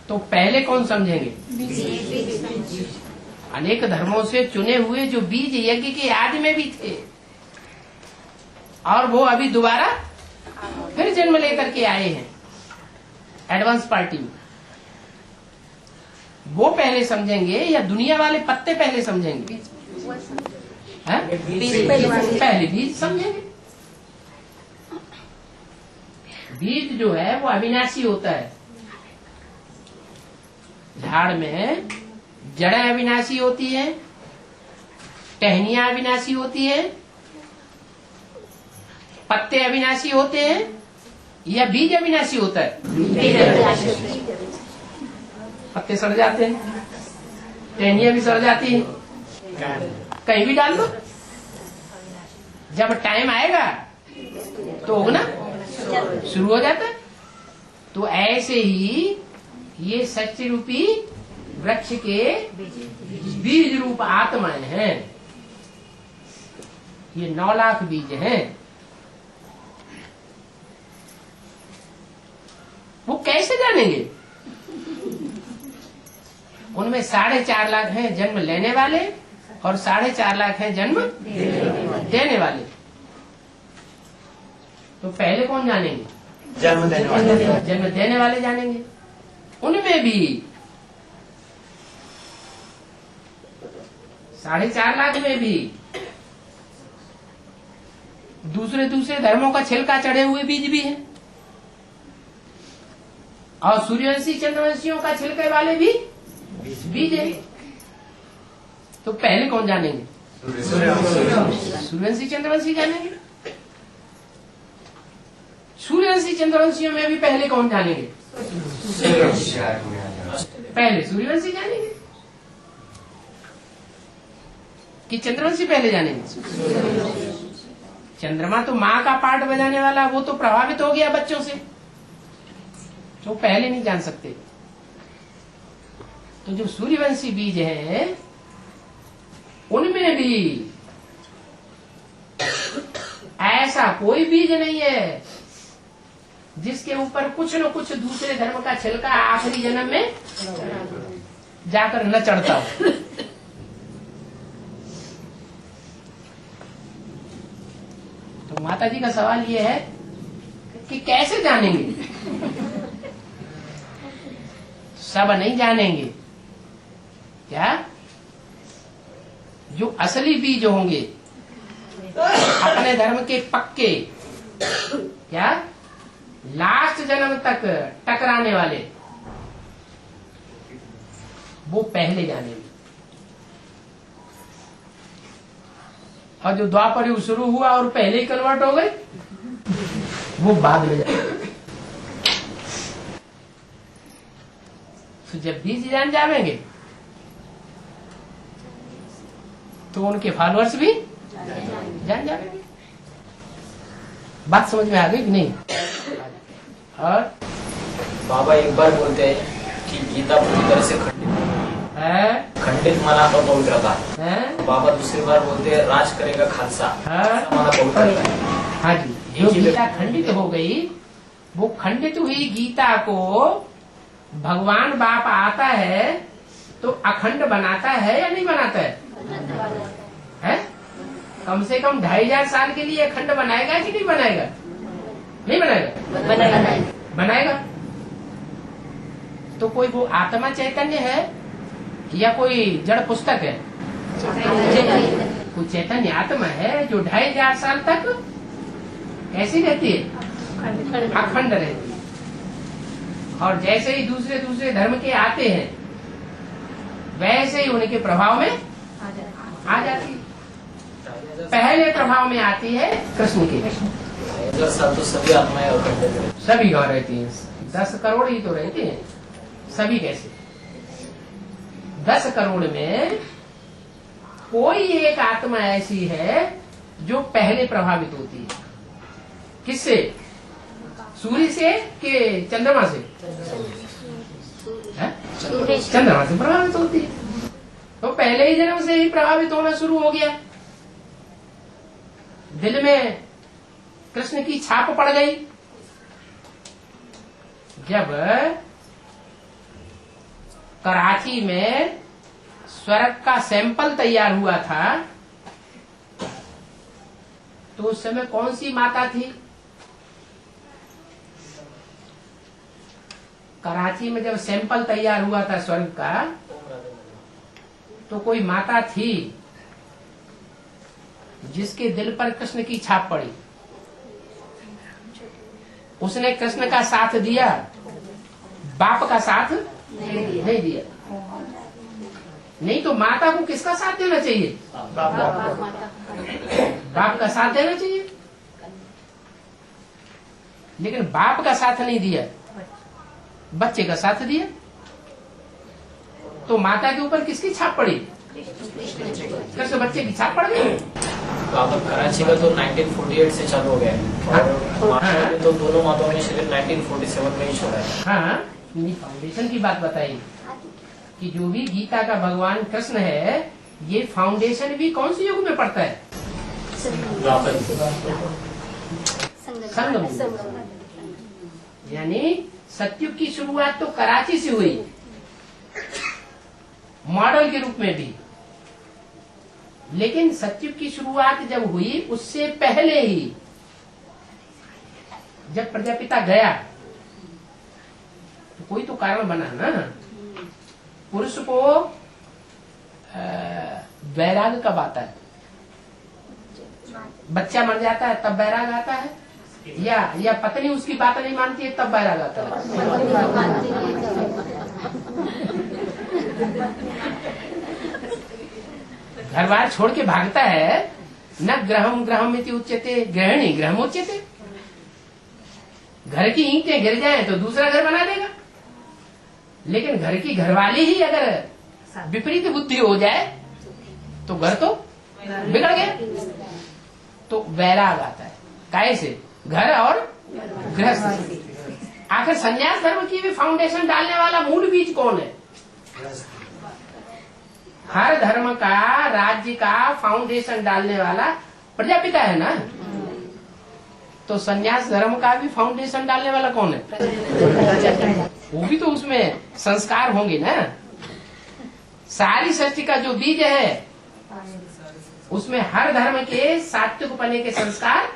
तो पहले कौन समझेंगे? अनेक धर्मों से चुने हुए जो बीज यज्ञ के आदि में भी थे, और वो अभी दोबारा फिर जन्म लेकर के आए हैं एडवांस पार्टी में, वो पहले समझेंगे या दुनिया वाले पत्ते पहले समझेंगे? पहले बीज समझेंगे। बीज जो है वो अविनाशी होता है। झाड़ में जड़ें अविनाशी होती है, टहनियां अविनाशी होती है, पत्ते अविनाशी होते हैं, या बीज अविनाशी होता है? पत्ते सड़ जाते हैं, टहनियां भी सड़ जाती हैं, कहीं भी डाल दो, जब टाइम आएगा तो उगना शुरू हो जाता है। तो ऐसे ही ये सच्ची रूपी वृक्ष के बीज रूप आत्माएं हैं। ये 9 लाख बीज हैं। वो कैसे जानेंगे? उनमें 4.5 लाख हैं जन्म लेने वाले और 4.5 लाख हैं जन्म देने वाले। तो पहले कौन जानेंगे? जन्म देने वाले। जन्म देने वाले जानेंगे। उनमें भी 4.5 लाख में भी दूसरे धर्मों का छिलका चढ़े हुए बीज भी हैं, और सूर्यवंशी चंद्रवंशियों का छिलके वाले भी बीज हैं। तो पहले कौन जानेंगे? सूर्यवंशी चंद्रवंशी जानेंगे। सूर्यवंशी चंद्रवंशियों में भी पहले कौन जानेंगे? पहले सूर्यवंशी जानेंगे कि चंद्रवंशी पहले जानेंगे? चंद्रमा तो माँ का पार्ट बजाने वाला, वो तो प्रभावित हो गया बच्चों से, तो पहले नहीं जान सकते। तो जो सूर्यवंशी बीज है उनमें भी ऐसा कोई बीज नहीं है जिसके ऊपर कुछ न कुछ दूसरे धर्म का छिलका आखिरी जन्म में जाकर न चढ़ता हो। तो माता जी का सवाल ये है कि कैसे जानेंगे? सब नहीं जानेंगे। क्या? जो असली बीज होंगे, अपने धर्म के पक्के, क्या लास्ट जन्म तक टकराने वाले, वो पहले जानेंगे। और जो द्वापर युग शुरू हुआ और पहले ही कन्वर्ट हो गए, वो बाद में जानेंगे। तो जब बीज जान जाएंगे तो उनके फॉलोअर्स भी जान जाएंगे। बात समझ में आ गई कि नहीं? और बाबा एक बार बोलते हैं कि गीता पूरी तरह से खंडित मना तो पवित्रता है। बाबा दूसरी बार बोलते हैं राज करेगा खालसा, मना पवित्रता है। हाँ जी, जो गीता खंडित हो गई, वो खंडित हुई गीता को भगवान बाप आता है तो अखंड बनाता है या नहीं बनाता है? कम से कम 2500 साल के लिए अखंड बनाएगा कि नहीं बनाएगा? नहीं बनाएगा? बनाएगा। तो कोई वो आत्मा चैतन्य है या कोई जड़ पुस्तक है? कोई चैतन्य आत्मा है जो 2500 साल तक कैसी रहती है? अखंड रहती है। और जैसे ही दूसरे धर्म के आते हैं, वैसे ही उनके प्रभाव में आ जाती है। पहले प्रभाव में आती है कृष्ण की। तो सभी आत्माएं सभी गाँव रहती हैं। 10 करोड़ ही तो रहते हैं। सभी कैसे? 10 करोड़ में कोई एक आत्मा ऐसी है जो पहले प्रभावित होती है। किससे? सूर्य से कि चंद्रमा से? चंद्रमा से प्रभावित होती है। तो पहले ही जन्म से ही प्रभावित होना शुरू हो गया। दिल में कृष्ण की छाप पड़ गई। जब कराची में स्वर्ग का सैंपल तैयार हुआ था, तो उस समय कौन सी माता थी? कराची में जब सैंपल तैयार हुआ था स्वर्ग का, तो कोई माता थी जिसके दिल पर कृष्ण की छाप पड़ी। उसने कृष्ण का साथ दिया, बाप का साथ नहीं दिया। नहीं तो माता को किसका साथ देना चाहिए? बाप का साथ देना चाहिए। लेकिन बाप का साथ नहीं दिया, बच्चे का साथ दिया। तो माता के ऊपर किसकी छाप पड़ी? कृष्ण बच्चे की छाप पड़ गई। कराची का तो 1948 से चालू हो गया है, और तो दोनों माताओं ने शरीर 1947 में ही छोड़ा है। हाँ, फाउंडेशन की बात बताई कि जो भी गीता का भगवान कृष्ण है, ये फाउंडेशन भी कौन सी युग में पड़ता है? संगम। यानी सतयुग की शुरुआत तो कराची से हुई, मॉडल के रूप में भी। लेकिन सतयुग की शुरुआत जब हुई, उससे पहले ही जब प्रजापिता गया, तो कोई तो कारण बना ना। पुरुष को वैराग कब आता है? बच्चा मर जाता है तब वैराग आता है, या पत्नी उसकी बात नहीं मानती है तब वैराग आता है? घर बार छोड़ के भागता है, न ग्रहम ग्रहम इति उच्यते गृहिणी ग्रहम उच्यते। घर की ईंटें गिर जाएं तो दूसरा घर बना देगा, लेकिन घर की घरवाली ही अगर विपरीत बुद्धि हो जाए तो घर तो बिगड़ गया। तो वैराग आता है काहे से? घर और गृहस्थ। आखिर संन्यास धर्म की भी फाउंडेशन डालने वाला मूल बीज कौन है? हर धर्म का, राज्य का फाउंडेशन डालने वाला प्रजापिता है ना। तो संन्यास धर्म का भी फाउंडेशन डालने वाला कौन है? वो भी तो उसमें संस्कार होंगे ना। सारी सृष्टि का जो बीज है, उसमें हर धर्म के सात्विक पने के संस्कार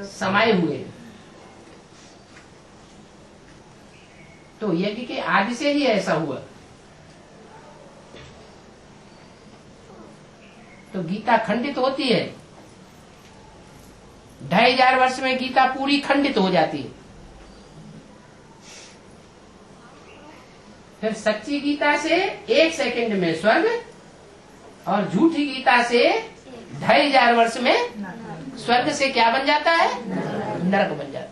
समाये हुए हैं। तो यज्ञ के आदि से ही ऐसा हुआ। तो गीता खंडित होती है, 2500 वर्ष में गीता पूरी खंडित हो जाती है। फिर सच्ची गीता से 1 सेकंड में स्वर्ग, और झूठी गीता से 2500 वर्ष में स्वर्ग से क्या बन जाता है? नरक बन जाता है।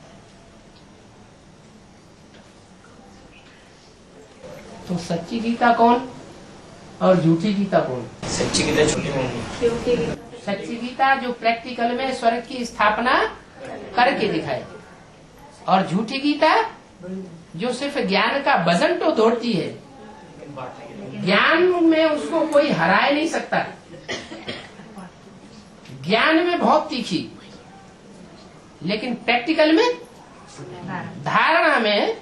तो सच्ची गीता कौन और झूठी गीता कौन? सच्ची गीता झूठी होगी। सच्ची गीता जो प्रैक्टिकल में स्वर्ग की स्थापना करके दिखाए, और झूठी गीता जो सिर्फ ज्ञान का वजन तो तोड़ती है, ज्ञान में उसको कोई हराए नहीं सकता। ज्ञान में बहुत तीखी, लेकिन प्रैक्टिकल में, धारणा में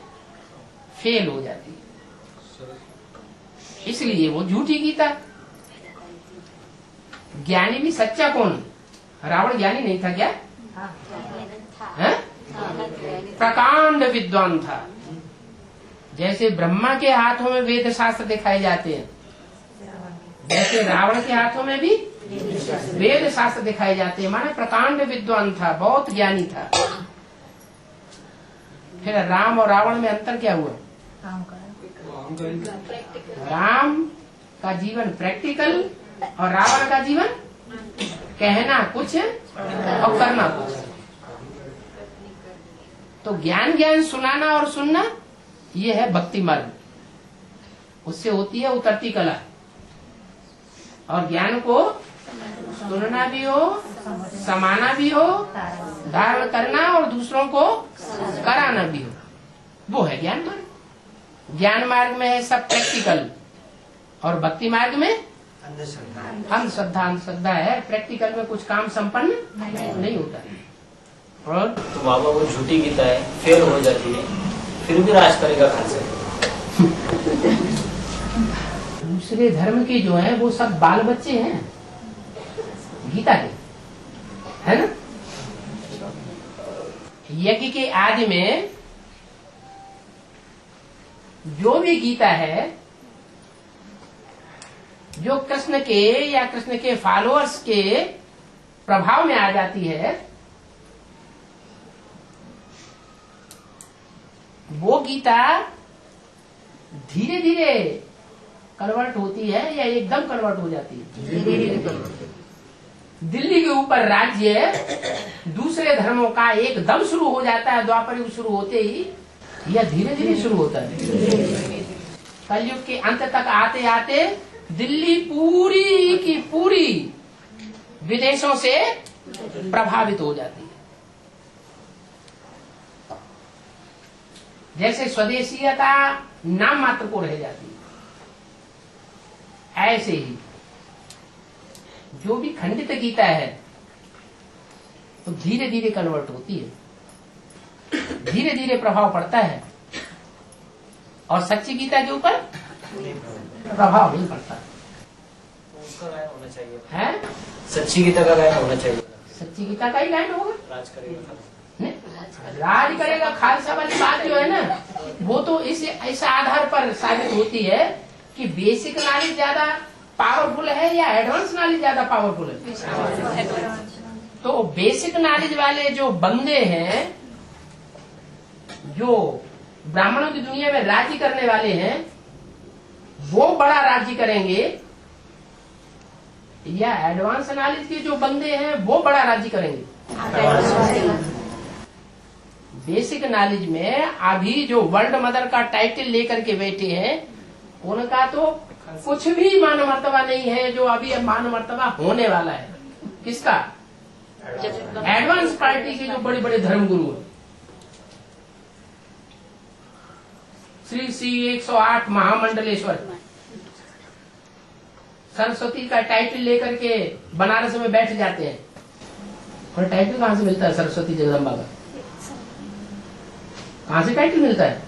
फेल हो जाती है। इसलिए वो झूठी गीता। ज्ञानी भी सच्चा कौन? रावण ज्ञानी नहीं था क्या? है? प्रकांड विद्वान था। जैसे ब्रह्मा के हाथों में वेद शास्त्र दिखाए जाते हैं, वैसे रावण के हाथों में भी वेद शास्त्र दिखाए जाते हैं। माने प्रकांड विद्वान था, बहुत ज्ञानी था। फिर राम और रावण में अंतर क्या हुआ? राम का जीवन प्रैक्टिकल और रावण का जीवन कहना कुछ और करना कुछ। तो ज्ञान ज्ञान सुनाना और सुनना, ये है भक्ति मार्ग। उससे होती है उतरती कला। और ज्ञान को सुनना भी हो, समाना भी हो, धारण करना और दूसरों को कराना भी हो, वो है ज्ञान मार्ग। ज्ञान मार्ग में है सब प्रैक्टिकल, और भक्ति मार्ग में अंधश्रद्धा। अंधश्रद्धा है, प्रैक्टिकल में कुछ काम संपन्न नहीं होता। और तो बाबा वो झूठी गीता है, फेल हो जाती है, फिर भी राज करेगा खालसा। दूसरे धर्म के जो हैं वो सब बाल बच्चे हैं गीता के, है ना। यज्ञ के आदि में जो भी गीता है, जो कृष्ण के या कृष्ण के फॉलोअर्स के प्रभाव में आ जाती है, वो गीता धीरे धीरे कन्वर्ट होती है या एकदम कन्वर्ट हो जाती है। दिल्ली के ऊपर राज्य दूसरे धर्मों का एकदम शुरू हो जाता है द्वापर युग शुरू होते ही, या धीरे धीरे शुरू होता है। कलयुग के अंत तक आते आते दिल्ली पूरी की पूरी विदेशों से प्रभावित हो जाती है। जैसे स्वदेशीयता नाम मात्र को रह जाती है, ऐसे ही जो भी खंडित गीता है तो धीरे धीरे कन्वर्ट होती है, धीरे धीरे प्रभाव पड़ता है, और सच्ची गीता के ऊपर प्रभाव नहीं पड़ता। उसका गायन होना चाहिए है, सच्ची गीता का गायन होना चाहिए। सच्ची गीता का ही गायन होगा। राज करेगा नहीं, राज करेगा खालसा वाली बात जो है ना, वो तो इस आधार पर साबित होती है कि बेसिक नॉलेज ज्यादा पावरफुल है या एडवांस नॉलेज ज्यादा पावरफुल है। तो बेसिक नॉलेज वाले जो बंदे हैं, जो ब्राह्मणों की दुनिया में राज्य करने वाले हैं, वो बड़ा राज्य करेंगे, या एडवांस नॉलेज के जो बंदे हैं वो बड़ा राज्य करेंगे। बेसिक नॉलेज में अभी जो वर्ल्ड मदर का टाइटल लेकर के बैठे हैं, उनका तो कुछ भी मान मर्तबा नहीं है जो अभी मान मर्तबा होने वाला है। किसका? एडवांस पार्टी के जो बड़े बड़े धर्मगुरु हैं। श्री श्री 108 महामंडलेश्वर सरस्वती का टाइटल लेकर के बनारस में बैठ जाते हैं। और टाइटल कहाँ से मिलता है? सरस्वती जगदम्बा का कहाँ से टाइटल मिलता है?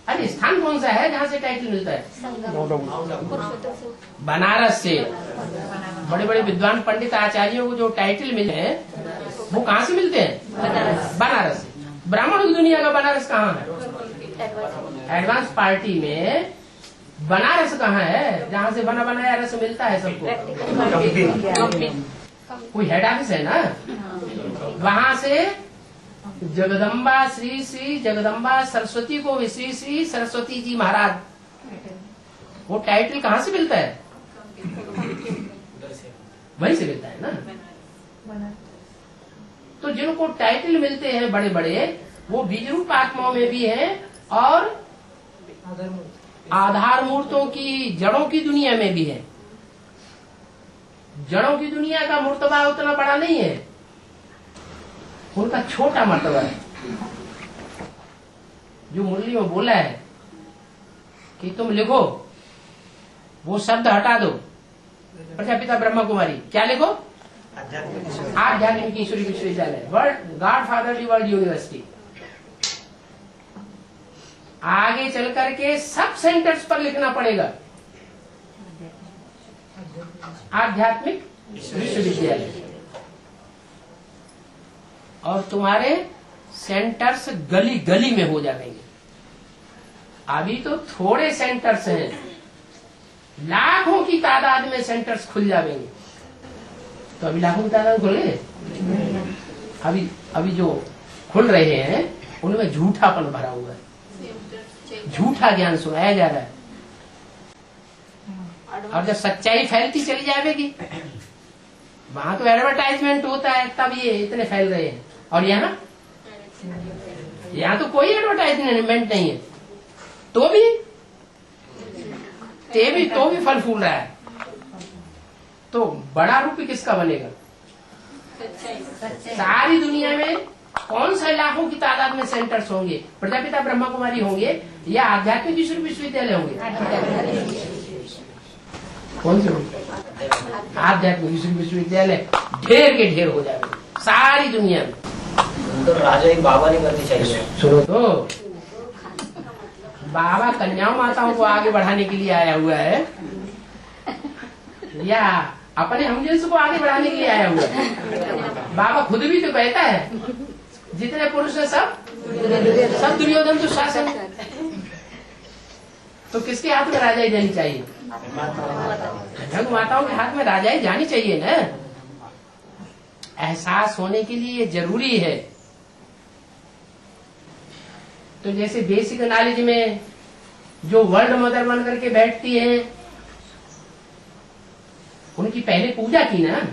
अरे स्थान कौन सा है जहाँ से टाइटल मिलता है? बनारस से। बड़े बड़े विद्वान पंडित आचार्यों को जो टाइटल मिले हैं वो कहाँ से मिलते हैं? बनारस से। ब्राह्मणों की दुनिया का बनारस कहाँ है? एडवांस पार्टी में बनारस कहाँ है जहाँ से बना बनाया रस मिलता है सबको? कोई हेड ऑफिस है ना, वहाँ से जगदम्बा श्री श्री जगदम्बा सरस्वती को श्री श्री सरस्वती जी महाराज, वो टाइटल कहाँ से मिलता है? वहीं से मिलता है ना। तो जिनको टाइटल मिलते हैं बड़े बड़े, वो बीज रूप आत्माओं में भी है और आधार मूर्तों की जड़ों की दुनिया में भी है। जड़ों की दुनिया का मर्तबा उतना बड़ा नहीं है, उनका छोटा मर्तबा है। जो मुरली में बोला है कि तुम लिखो, वो शब्द हटा दो, प्रजापिता ब्रह्मा कुमारी, क्या लिखो? आध्यात्मिक ईश्वरी विश्वविद्यालय, गॉड फादरली वर्ल्ड यूनिवर्सिटी। आगे चल करके सब सेंटर्स पर लिखना पड़ेगा आध्यात्मिक विश्वविद्यालय, और तुम्हारे सेंटर्स गली गली में हो जाएंगे। अभी तो थोड़े सेंटर्स हैं, लाखों की तादाद में सेंटर्स खुल जाएंगे। तो अभी लाखों की तादाद खुल गए। अभी जो खुल रहे हैं उनमें झूठापन भरा हुआ है, झूठा ज्ञान सुनाया जा रहा है। और जब सच्चाई फैलती चली जाएगी, वहां तो एडवर्टाइजमेंट होता है, तब ये इतने फैल रहे हैं। और यहाँ तो कोई एडवर्टाइजमेंट नहीं है, तो भी फल फूल रहा है। तो बड़ा रूप किसका बनेगा? सारी दुनिया में कौन सा लाखों की तादाद में सेंटर्स होंगे? प्रजापिता ब्रह्मा कुमारी होंगे या आध्यात्मिक ईश्वरी विश्वविद्यालय होंगे? कौन से होंगे? आध्यात्मिक ईश्वरी विश्वविद्यालय ढेर के ढेर हो जाएंगे सारी दुनिया में। तो राजा एक बाबा नहीं करनी चाहिए। सुनो तो, बाबा कन्याओं माताओं को आगे बढ़ाने के लिए आया हुआ है या अपने हमजन्स को आगे बढ़ाने के लिए आया हुआ है? बाबा खुद भी तो कहता है जितने पुरुष है सब दुर्योधन तो शासन। तो किसके हाथ में राजाई जानी चाहिए? जग माताओं के हाथ में राजाई जानी चाहिए ना। एहसास होने के लिए जरूरी है। तो जैसे बेसिक नॉलेज में जो वर्ल्ड मदर बन करके बैठती हैं, उनकी पहले पूजा की ना।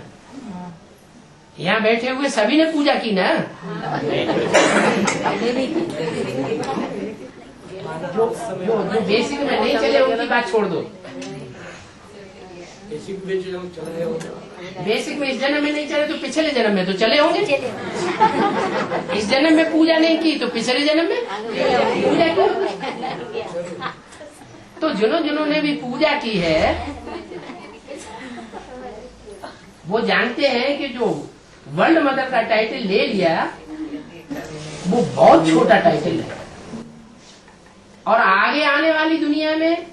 यहाँ बैठे हुए सभी ने पूजा की ना। जो बेसिक में नहीं चले उनकी बात छोड़ दो। बेसिक में इस जन्म में नहीं चले तो पिछले जन्म में तो चले होंगे। इस जन्म में पूजा नहीं की तो पिछले जन्म में पूजा की। तो जिन्होंने भी पूजा की है वो जानते हैं कि जो वर्ल्ड मदर का टाइटल ले लिया वो बहुत छोटा टाइटल है। और आगे आने वाली दुनिया में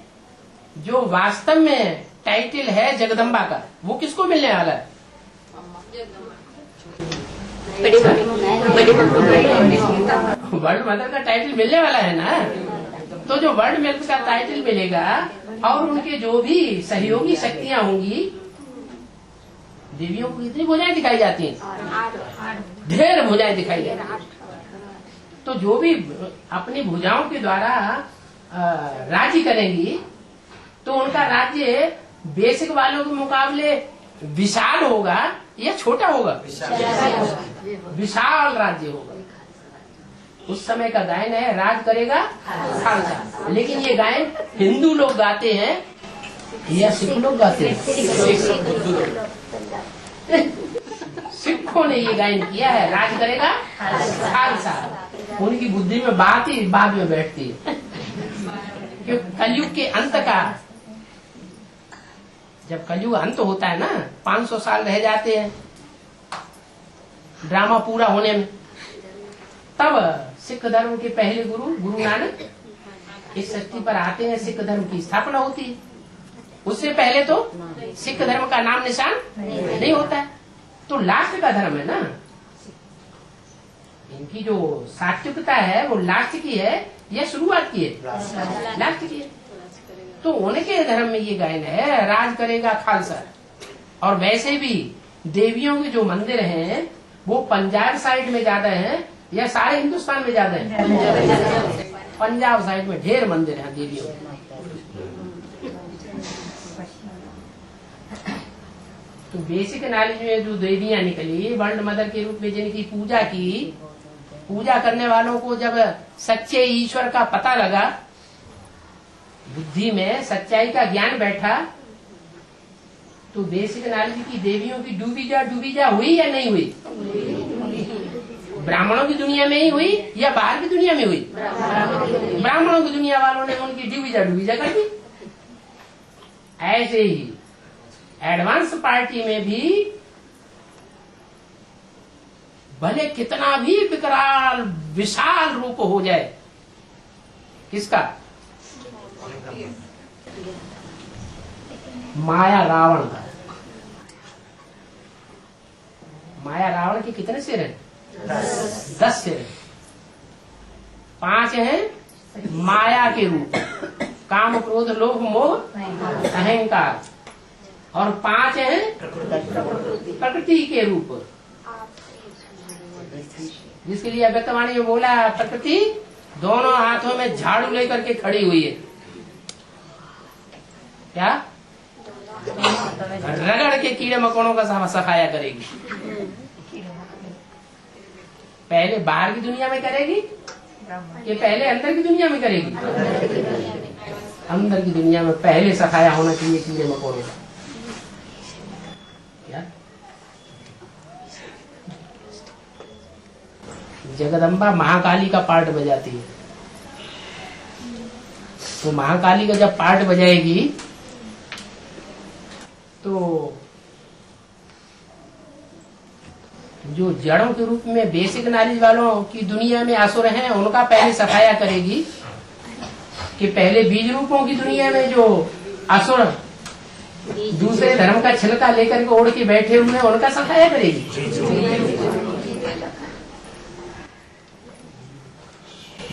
जो वास्तव में टाइटल है जगदम्बा का, वो किसको मिलने वाला है? वर्ल्ड मदर का टाइटल मिलने वाला है ना। तो जो वर्ल्ड मदर का टाइटल मिलेगा और उनके जो भी सहयोगी शक्तियां होंगी, देवियों को कितनी भुजाएं दिखाई जाती हैं? ढेर भुजाएं दिखाई जाती हैं। तो जो भी अपनी भुजाओं के द्वारा राज्य करेंगी तो उनका राज्य बेसिक वालों के मुकाबले विशाल होगा या छोटा होगा? विशाल राज्य होगा। उस समय का गायन है राज करेगा खालसा। लेकिन ये गायन हिंदू लोग गाते हैं या सिख लोग गाते हैं? सिखों ने ये गायन किया है, राज करेगा खालसा। उनकी बुद्धि में बात ही बाद में बैठती है। क्योंकि कलयुग के अंत का, जब कलयुग अंत होता है ना, 500 साल रह जाते हैं ड्रामा पूरा होने में, तब सिख धर्म के पहले गुरु नानक इस सृष्टि पर आते हैं। सिख धर्म की स्थापना होती है। उससे पहले तो सिख धर्म का नाम निशान नहीं होता है। तो लास्ट का धर्म है ना। इनकी जो सात्विकता है वो लास्ट की है या शुरुआत की है? लास्ट की है। तो उनके धर्म में ये गायन है राज करेगा खालसा। और वैसे भी देवियों के जो मंदिर हैं वो पंजाब साइड में ज्यादा हैं या सारे हिंदुस्तान में ज्यादा हैं? पंजाब साइड में ढेर मंदिर हैं देवियों के। तो बेसिक नॉलेज में जो देवियां निकली वर्ल्ड मदर के रूप में, जिनकी पूजा की, पूजा करने वालों को जब सच्चे ईश्वर का पता लगा, बुद्धि में सच्चाई का ज्ञान बैठा, तो बेसिक नॉलेज की देवियों की डूबी जा हुई या नहीं हुई? ब्राह्मणों की दुनिया में ही हुई या बाहर की दुनिया में हुई? ब्राह्मणों की दुनिया वालों ने उनकी डूबी जा कर दी। ऐसे ही एडवांस पार्टी में भी भले कितना भी विकराल विशाल रूप हो जाए, किसका? माया रावण का। माया रावण के कितने सिर हैं? 10 सिर हैं। 5 हैं माया के रूप, काम क्रोध लोभ मोह अहंकार, और 5 हैं प्रकृति के रूप, जिसके लिए अव्यक्तवाणी में बोला प्रकृति दोनों हाथों में झाड़ू लेकर के खड़ी हुई है। क्या? रगड़ के कीड़े मकोड़ों का सफाया करेगी। पहले बाहर की दुनिया में करेगी ये पहले अंदर की दुनिया में करेगी? अंदर की दुनिया में पहले सफाया होना चाहिए कीड़े मकोड़ों का। जगदम्बा महाकाली का पार्ट बजाती है। तो महाकाली का जब पार्ट बजाएगी तो जो जड़ों के रूप में बेसिक नॉलेज वालों की दुनिया में असुर हैं उनका पहले सफाया करेगी। कि पहले बीज रूपों की दुनिया में जो असुर दूसरे धर्म का छिलका लेकर के ओढ़ के बैठे हुए हैं, उनका सफाया करेगी।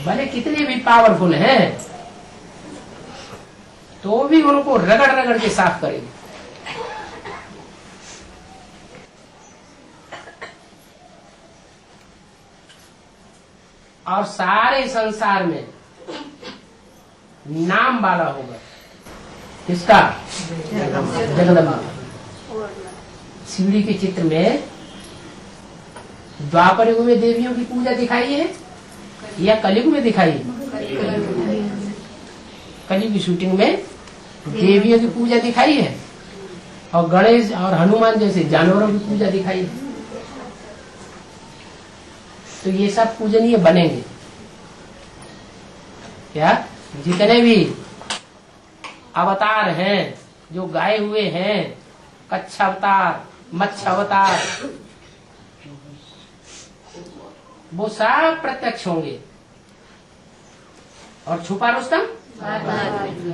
भले कितने भी पावरफुल हैं तो भी उनको रगड़ रगड़ के साफ करेगी। और सारे संसार में नाम वाला होगा किसका? जगदम्बा। शिवड़ी के चित्र में द्वापर युग में देवियों की पूजा दिखाई है या कलयुग में दिखाई है? कलयुग की शूटिंग में देवियों की पूजा दिखाई है और गणेश और हनुमान जैसे जानवरों की पूजा दिखाई है। तो ये सब पूजनीय बनेंगे क्या? जितने भी अवतार हैं जो गाए हुए हैं, कच्छ अवतार, मत्स्य अवतार, वो सब प्रत्यक्ष होंगे। और छुपा रुस्तम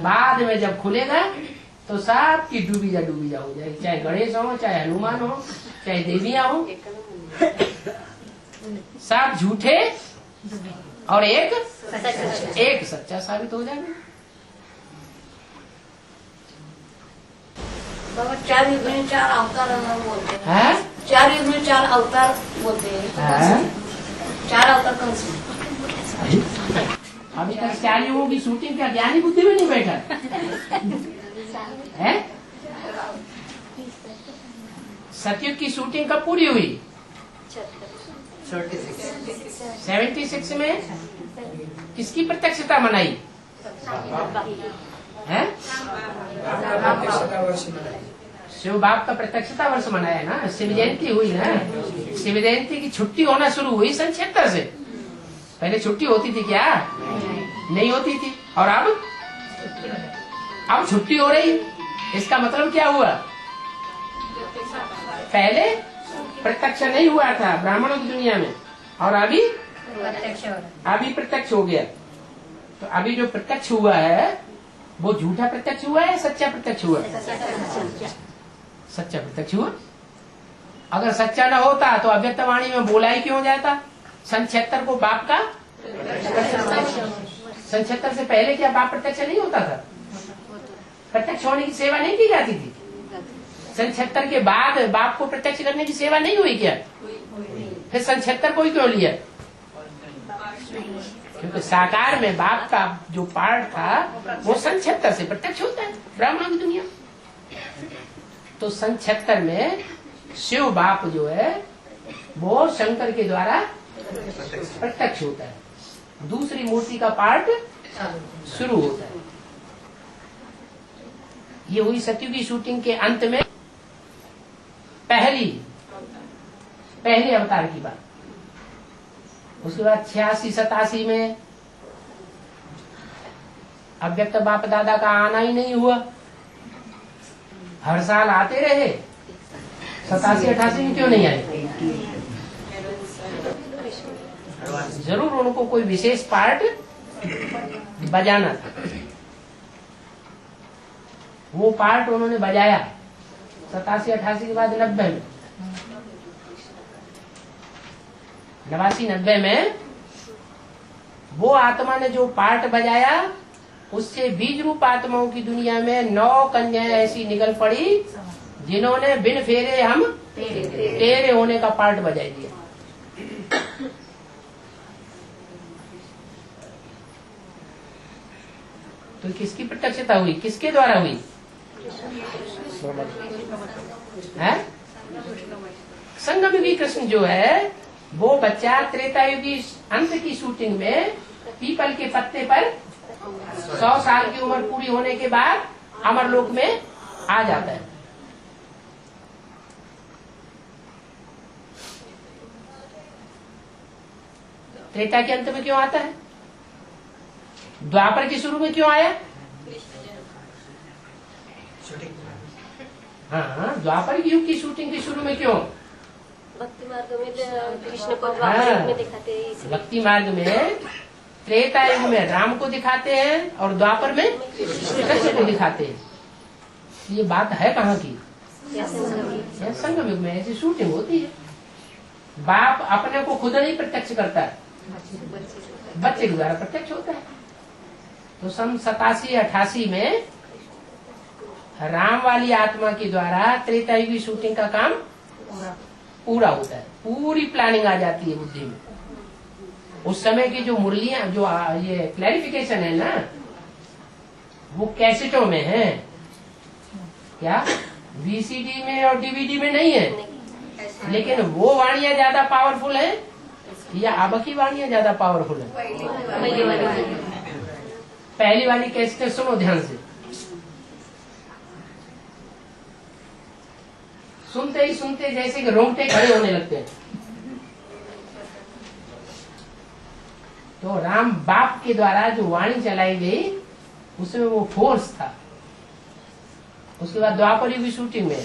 बाद में जब खुलेगा तो सब की डूबी जा हो जाएगी, चाहे गणेश हो, चाहे हनुमान हो, चाहे देवियां हो, सब झूठे और एक सच्चा साबित हो जाएगा। बाबा 4 युग में 4 अवतार बोलते हैं। 4 युग में 4 अवतार बोलते हैं। 4 अवतार कौन से? अभी तक 4 युगों की शूटिंग क्या ज्ञानी बुद्धि में नहीं बैठा है? सतयुग की शूटिंग कब पूरी हुई? 76 में किसकी प्रत्यक्षता मनाई है? शिव बाप का प्रत्यक्षता वर्ष मनाया ना, शिव जयंती हुई ना। शिव जयंती की छुट्टी होना शुरू हुई सन 76 से। पहले छुट्टी होती थी क्या? नहीं होती थी। और अब छुट्टी हो रही है। इसका मतलब क्या हुआ? पहले प्रत्यक्ष नहीं हुआ था ब्राह्मणों की दुनिया में, और अभी प्रत्यक्ष हो गया। तो अभी जो प्रत्यक्ष हुआ है वो झूठा प्रत्यक्ष हुआ है, सच्चा प्रत्यक्ष हुआ? सच्चा प्रत्यक्ष हुआ। अगर सच्चा न होता तो अव्यक्त वाणी में बोला ही क्यों जाता? सन 76 को बाप का सन 76 से पहले क्या बाप प्रत्यक्ष नहीं होता था? प्रत्यक्ष होने की सेवा नहीं की जाती थी? सन 76 के बाद बाप को प्रत्यक्ष करने की सेवा नहीं हुई क्या? फिर सन 76 को ही क्यों लिया? क्योंकि साकार में बाप का जो पार्ट था वो सन 76 से प्रत्यक्ष होता है ब्राह्मणों की दुनिया। तो सन 76 में शिव बाप जो है वो शंकर के द्वारा प्रत्यक्ष होता है, दूसरी मूर्ति का पार्ट शुरू होता है। ये हुई सतयुग की शूटिंग के अंत में पहली अवतार की बात। उसके बाद 86-87 में अव्यक्त बाप दादा का आना ही नहीं हुआ। हर साल आते रहे, 87-88 में क्यों नहीं आए? जरूर उनको कोई विशेष पार्ट बजाना था। वो पार्ट उन्होंने बजाया 87-88 के बाद 90 में, 89-90 में वो आत्मा ने जो पार्ट बजाया उससे बीज रूप आत्माओं की दुनिया में 9 कन्याएं ऐसी निकल पड़ी जिन्होंने बिन फेरे हम तेरे होने का पार्ट बजाई दिया। तो किसकी प्रत्यक्षता हुई? किसके द्वारा हुई? है? संगम युगी कृष्ण जो है वो बच्चा त्रेता युगी अंत की शूटिंग में पीपल के पत्ते पर 100 साल की उम्र पूरी होने के बाद अमरलोक में आ जाता है। त्रेता के अंत में क्यों आता है? द्वापर के शुरू में क्यों आया? हाँ, द्वापर युग की शूटिंग के शुरू में क्यों? भक्ति मार्ग में कृष्ण को द्वापर में दिखाते हैं। भक्ति मार्ग में त्रेता युग में राम को दिखाते हैं और द्वापर में कृष्ण को दिखाते हैं। ये बात है कहाँ की? संगम युग में ऐसी शूटिंग होती है। बाप अपने को खुद नहीं प्रत्यक्ष करता है, बच्चे के द्वारा प्रत्यक्ष होता है। तो सन 87-88 में राम वाली आत्मा के द्वारा त्रेतायुगी शूटिंग का काम पूरा होता है। पूरी प्लानिंग आ जाती है बुद्धि में। उस समय की जो मुरलियां, जो ये क्लैरिफिकेशन है ना, वो कैसेटों में है, क्या VCD में और DVD में नहीं है। लेकिन वो वाणियां ज्यादा पावरफुल है या अब की वाणियां ज्यादा पावरफुल है? पहली वाली कैसेट सुनो ध्यान से। सुनते ही सुनते जैसे कि रोंगटे खड़े होने लगते हैं। तो राम बाप के द्वारा जो वाणी चलाई गई उसमें वो फोर्स था। उसके बाद द्वापर युग की शूटिंग में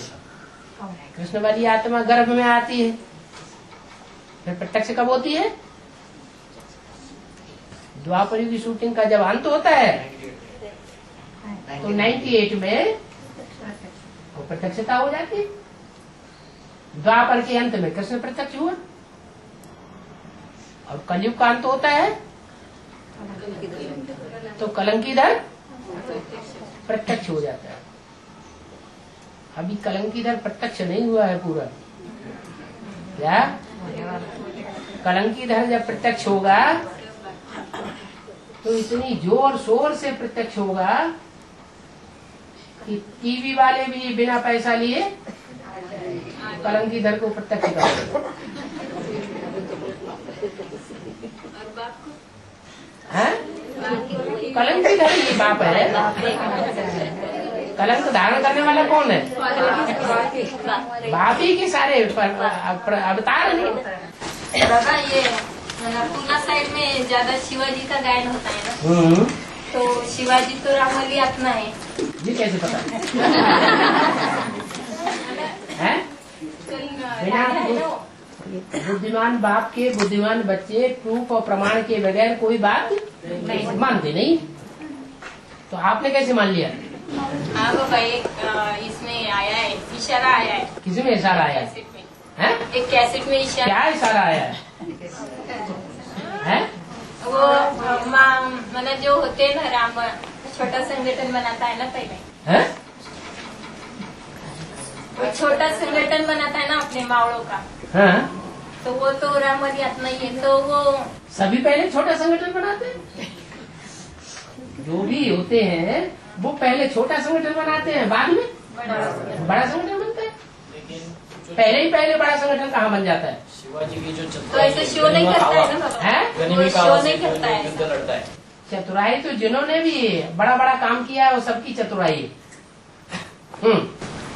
कृष्ण वाली आत्मा गर्भ में आती है। फिर प्रत्यक्ष कब होती है? द्वापर युग की शूटिंग का जब अंत होता है तो 98 में वो प्रत्यक्षता हो जाती है। द्वापर के अंत में कृष्ण प्रत्यक्ष हुआ और कलयुग का अंत होता है तो कलंकीधर प्रत्यक्ष हो जाता है। अभी कलंकीधर प्रत्यक्ष नहीं हुआ है पूरा। क्या कलंकीधर जब प्रत्यक्ष होगा तो इतनी जोर शोर से प्रत्यक्ष होगा कि टीवी वाले भी बिना पैसा लिए कलंकीधर को प्रत्यक्ष करेंगे। कलंकीधर ही बाप है। कलंक धारण करने वाला कौन है? बाप ही के सारे अवतार नहीं। दादा ये पूना साइड में ज्यादा शिवाजी का गायन होता है ना, तो शिवाजी तो राम वाली आत्मा है। ये कैसे पता है? बुद्धिमान बाप के बुद्धिमान बच्चे प्रूफ और प्रमाण के बगैर कोई बात नहीं मानते नहीं। तो आपने कैसे मान लिया? हाँ बाबा, एक इसमें आया है, इशारा आया है। किसी में इशारा आया है? एक कैसेट में इशारा। क्या इशारा आया है? वो मतलब जो होते हैं ना, राम छोटा संगठन बनाता है ना पहले है? वो छोटा संगठन बनाता है ना अपने मावड़ों का। हाँ? तो वो तो राम वाली आत्मा ही है। तो वो सभी पहले छोटा संगठन बनाते हैं। जो भी होते हैं वो पहले छोटा संगठन बनाते हैं, बाद में बड़ा संगठन बनता है। पहले बड़ा संगठन कहाँ बन जाता है? शिवाजी की जो तो ऐसे शो नहीं करता है ना बाबा, वो शो नहीं करता है। युद्ध लड़ता है। चतुराई तो जिन्होंने भी बड़ा बड़ा काम किया है वो सबकी चतुराई है।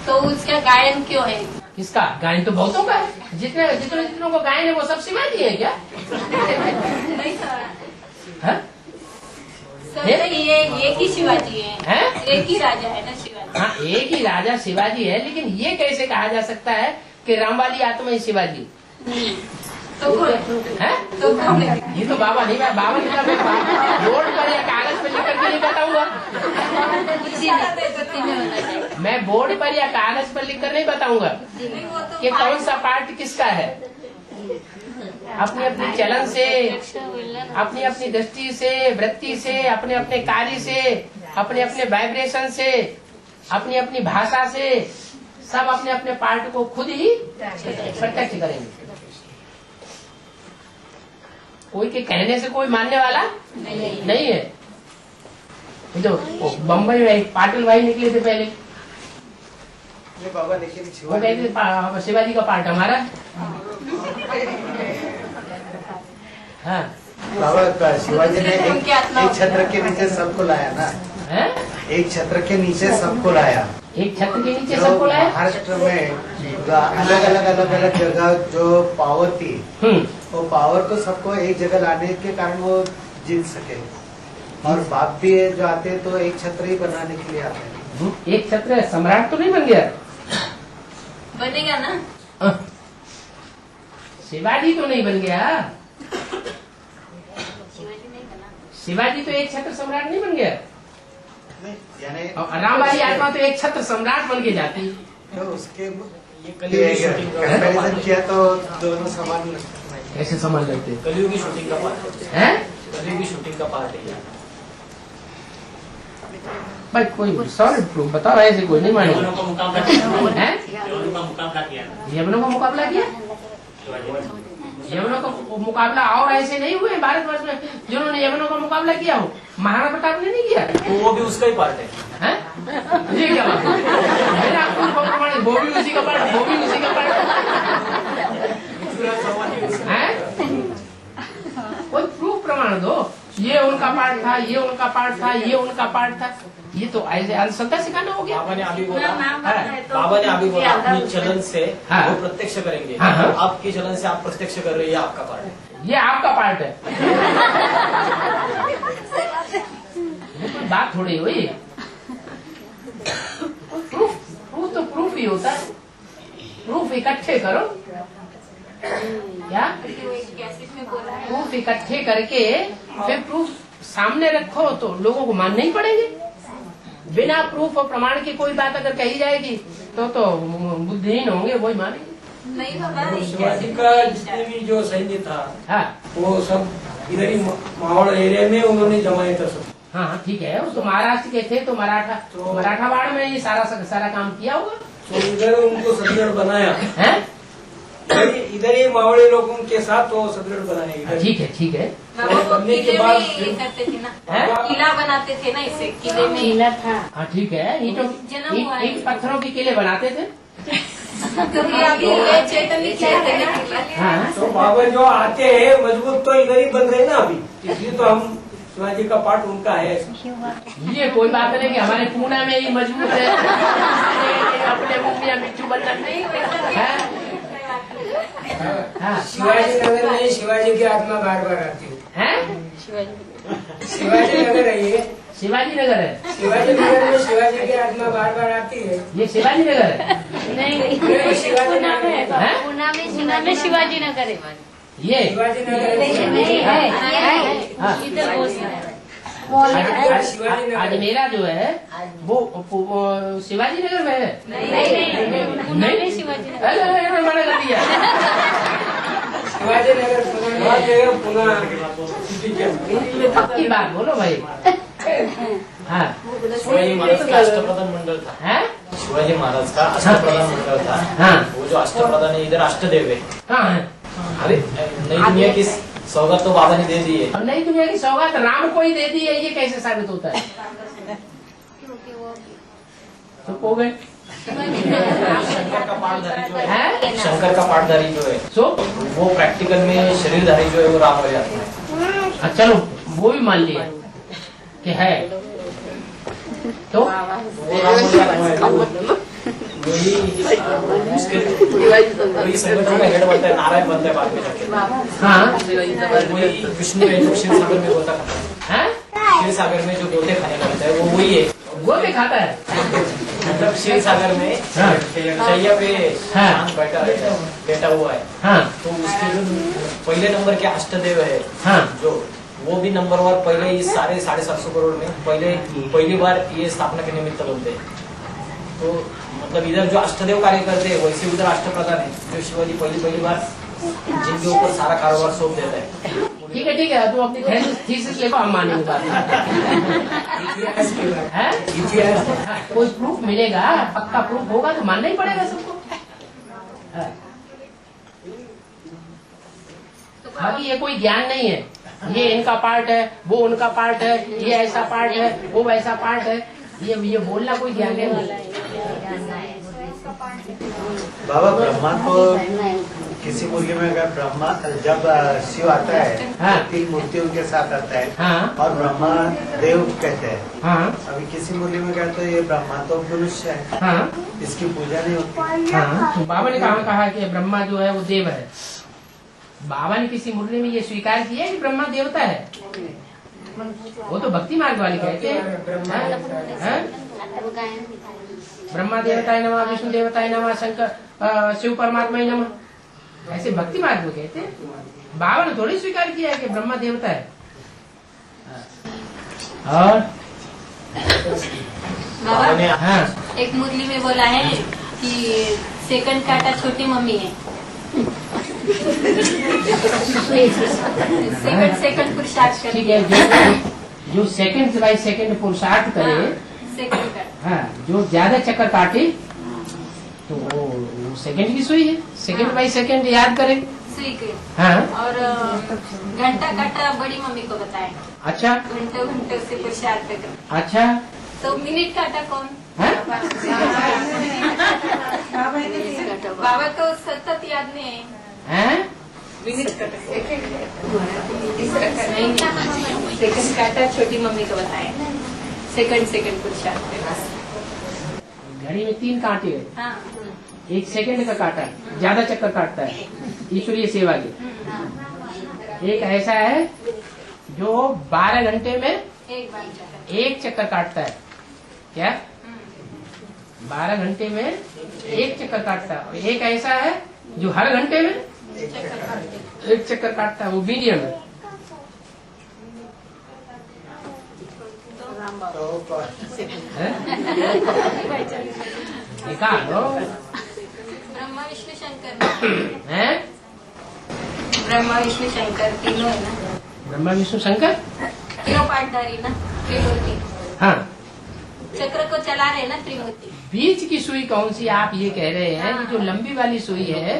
तो उसका गायन क्यों है? किसका गायन? तो बहुतों का है। जितनों को गायन है वो सब शिवाजी है क्या? नहीं सर, हाँ? ये एक ही शिवाजी है, एक ही राजा है ना शिवाजी। हाँ, एक ही राजा शिवाजी है, लेकिन ये कैसे कहा जा सकता है कि राम वाली आत्मा ही शिवाजी? तो है? तो कौन है? ये तो बाबा नहीं, मैं बाबा नहीं, मैं बोर्ड पर या कागज पर लिख करके नहीं बताऊंगा। मैं बोर्ड पर या कागज पर लिख कर नहीं बताऊंगा कि कौन सा पार्ट किसका है। अपनी अपनी चलन से, अपनी अपनी दृष्टि से, वृत्ति से, अपने अपने कार्य से, अपने अपने वाइब्रेशन से, अपनी अपनी भाषा से, सब अपने अपने पार्ट को खुद ही प्रत्यक्ष करेंगे। कोई के कहने से कोई मानने वाला नहीं है। जो बम्बई में पाटिल भाई निकले थे पहले, बाबा वो कहते थे शिवाजी का पार्ट हमारा। हाँ, बाबा शिवाजी ने एक छत्र के नीचे सबको लाया ना। है? एक छत्र के नीचे सबको लाया। एक छत्र के नीचे सबको लाया। महाराष्ट्र में अलग अलग जगह जो पावर थी, वो पावर को सबको एक जगह लाने के कारण वो जीत सके। और बाप भी जो आते हैं तो एक छत्र ही बनाने के लिए आते हैं। एक छत्र सम्राट तो नहीं बन गया? बनेगा ना। शिवाजी तो नहीं बन गया। शिवाजी नहीं बना। शिवाजी तो एक छत्र सम्राट नहीं बन गया, यानी और राम वाली आत्मा तो एक छत्र सम्राट बन के जाती। तो उसके ये कलयुग की शूटिंग का कंपैरिजन पार्ट किया तो दोनों समान कैसे समझ लेते है। कलयुग की शूटिंग का पार्ट है। हैं? कलयुग की शूटिंग का पार्ट है। भाई कोई सॉलिड प्रूफ बताओ, ऐसे कोई नहीं मानेगा। यवनों का मुकाबला किया। हैं? यवनों का मुकाबला किया। यवनों का मुकाबला किया? शिवाजी। यवनों का मुकाबला और ऐसे नहीं हुए भारतवर्ष में जिन्होंने यवनों का मुकाबला किया हो? महाराणा प्रताप ने नहीं किया तो वो भी उसका ही पार्ट है। हैं? ये क्या बात है? मेरे आपको प्रमाण, वो भी उसी का पार्ट, वो भी उसी का पार्ट है। कोई प्रूफ प्रमाण दो, ये उनका पार्ट था, ये उनका पार्ट था, ये उनका पार्ट था। ये तो ऐसे अंधश्रद्धा सिखाना हो गया। बाबा ने अभी बोला, है। बाबा ने अभी बोला अपनी चलन से हाँ। वो प्रत्यक्ष करेंगे। हाँ, हाँ। आपकी चलन से आप प्रत्यक्ष कर रहे हैं, ये आपका पार्ट है। ये आपका पार्ट है। ये कोई बात थोड़ी हुई। प्रूफ तो प्रूफ ही होता है। प्रूफ इकट्ठे करो, क्या कैसेट में बोला है। प्रूफ इकट्ठे करके फिर प्रूफ सामने रखो तो लोगों को मानने ही पड़ेंगे। बिना प्रूफ और प्रमाण की कोई बात अगर कही जाएगी तो बुद्धिहीन होंगे, वही मानेंगे। नहीं बाबा, शिवाजी का जितने भी जो सैन्य था हाँ वो सब इधर ही माहौल एरिया में उन्होंने जमाया था सब। हाँ ठीक है, वो तो महाराष्ट्र के थे तो मराठावाड़ में ही सारा काम किया होगा। तो इधर उनको सदृढ़ बनाया हैं? इधर ही मावड़े लोगों के साथ वो सदृढ़ बनाया इधर। ठीक है ठीक है। बाबा वो करने के किले बाद में ये करते थे ना, हैं? किला बनाते थे ना, इसे किले में हाँ ठीक है, ईंट पत्थरों के किले बनाते थे। तो ये चैतन्य किले थे ना किला। हाँ तो बाबा जो आते हैं मजबूत तो इधर ही बन रहे ना अभी, इसलिए तो हम शिवाजी का पार्ट उनका है। ये कोई बात नहीं कि हमारे पूना में ही मजबूत है। अपने मुंह में मिट्टू बनना नहीं है। हाँ शिवाजी नगर में शिवाजी की आत्मा बार बार आती है। शिवाजी नगर है ये, शिवाजी नगर है। शिवाजी नगर में शिवाजी की आत्मा बार बार आती है। ये शिवाजी नगर है। नहीं शिवाजी नगर है। हैं? पूना में शिवाजी नगर है। ये शिवाजी नगर हाँ। अजमेरा जो है वो शिवाजी नगर में है। पूना में शिवाजी नगर। अरे मना कर दिया। शिवाजी नगर पुनः पक्की बात बोलो भाई। हाँ शिवाजी महाराज का अष्टप्रधान मंडल था। हैं? शिवाजी महाराज का अष्टप्रधान मंडल था। हाँ वो जो अष्टप्रधान है, इधर अष्टदेव है। हाँ है। अरे नई दुनिया की सौगात तो बाबा ने दे दी है। और नई दुनिया की सौगात राम को ही दे दी है, ये कैसे साबित होता है? चुप हो गए। शंकर का पाठधारी जो है, हैं? शंकर का पाठधारी जो है, सो वो प्रैक्टिकल में शरीरधारी जो है वो राम हो जाता है। चलो वो भी मान लिया कि है, तो वो राम हो जाता है। वही उसके वही संगठन का हेड बनता है, नारायण बनता है बाद में जाके। हाँ वही विष्णु है जो क्षीर सागर में होता है। हैं? क्षीर सागर में जो गोते खाने लगता है वो वही है। वो भी खाता है। मतलब क्षीर सागर में हाँ। शैया पे हाँ। शांत बैठा हुआ है। हाँ तो उसके जो पहले नंबर के अष्टदेव है, हाँ जो वो भी नंबर वन पहले इस सारे 750 करोड़ में पहली बार ये स्थापना के निमित्त बनते हैं। तो मतलब इधर जो अष्टदेव कार्य करते हैं वैसे उधर अष्टप्रधान है जो शिवाजी पहली बार जिनके ऊपर सारा कारोबार सौंप देता है। ठीक है, तुम अपनी थीसिस लिखो, हम मानेंगे बात। हैं? हाँ, कोई प्रूफ मिलेगा, पक्का प्रूफ होगा तो मानना ही पड़ेगा सबको। हाँ। बाकी ये कोई ज्ञान नहीं है, ये इनका पार्ट है, वो उनका पार्ट है, ये ऐसा पार्ट है, वो वैसा पार्ट है, ये बोलना कोई ज्ञान नहीं। बाबा ब्रह्मा को किसी मुर्गी में अगर ब्रह्मा जब शिव आता है हाँ। 3 मूर्तियों के साथ आता है हाँ और ब्रह्मा देव कहते हैं। हाँ अभी किसी मुर्गी में कहते हैं ये ब्रह्मा तो मनुष्य है, हाँ इसकी पूजा नहीं होती। हाँ। तो बाबा ने कहा कि ब्रह्मा जो है वो देव है। बाबा ने किसी मुरली में ये स्वीकार किया है कि ब्रह्मा देवता है? वो तो भक्ति मार्ग वाले कहते हैं। हैं? ब्रह्मा देवताय नमः, विष्णु देवताय नमः, शंकर शिव परमात्मा ही नमः, ऐसे भक्ति मार्ग में कहते हैं। बाबा ने थोड़ी स्वीकार किया है कि ब्रह्मा देवता है। और बाबा ने हाँ एक मुरली में बोला है कि सेकंड काटा छोटी मम्मी है। सेकंड पुरुषार्थ करे। ठीक है, जो सेकंड बाय सेकंड पुरुषार्थ करे, सेकंड काटा। हाँ, जो ज्यादा चक्कर काटे तो वो सेकंड की सुई है, सेकंड बाय सेकंड याद करे। सुई के। हाँ और घंटा काटा बड़ी मम्मी को बताए। अच्छा घंटे घंटे से पुरुषार्थ करे। अच्छा। तो मिनट काटा कौन? हाँ? बाबा को सतत याद नहीं है। हैं? सेकंड काटा छोटी मम्मी को बताए। सेकंड पुरुषार्थ करे। घड़ी में 3 कांटे हैं, हाँ। 1 सेकंड का काटा ज्यादा चक्कर काटता है ईश्वरीय सेवा के। एक ऐसा है जो 12 घंटे में एक बार चक्कर। 1 चक्कर काटता है। क्या? 12 घंटे में 1 चक्कर काटता है। और एक ऐसा है जो हर घंटे में 1 चक्कर काटता है, वो मीडियम है। हैं? निकालो। ब्रह्मा विष्णु शंकर हैं? ब्रह्मा विष्णु शंकर तीनों है ना। ब्रह्मा विष्णु शंकर। तीनों पाठधारी ना, त्रिमूर्ति। हाँ, चक्र को चला रहे ना त्रिमूर्ति। बीच की सुई कौन सी आप ये कह रहे हैं? ये जो लंबी वाली सुई है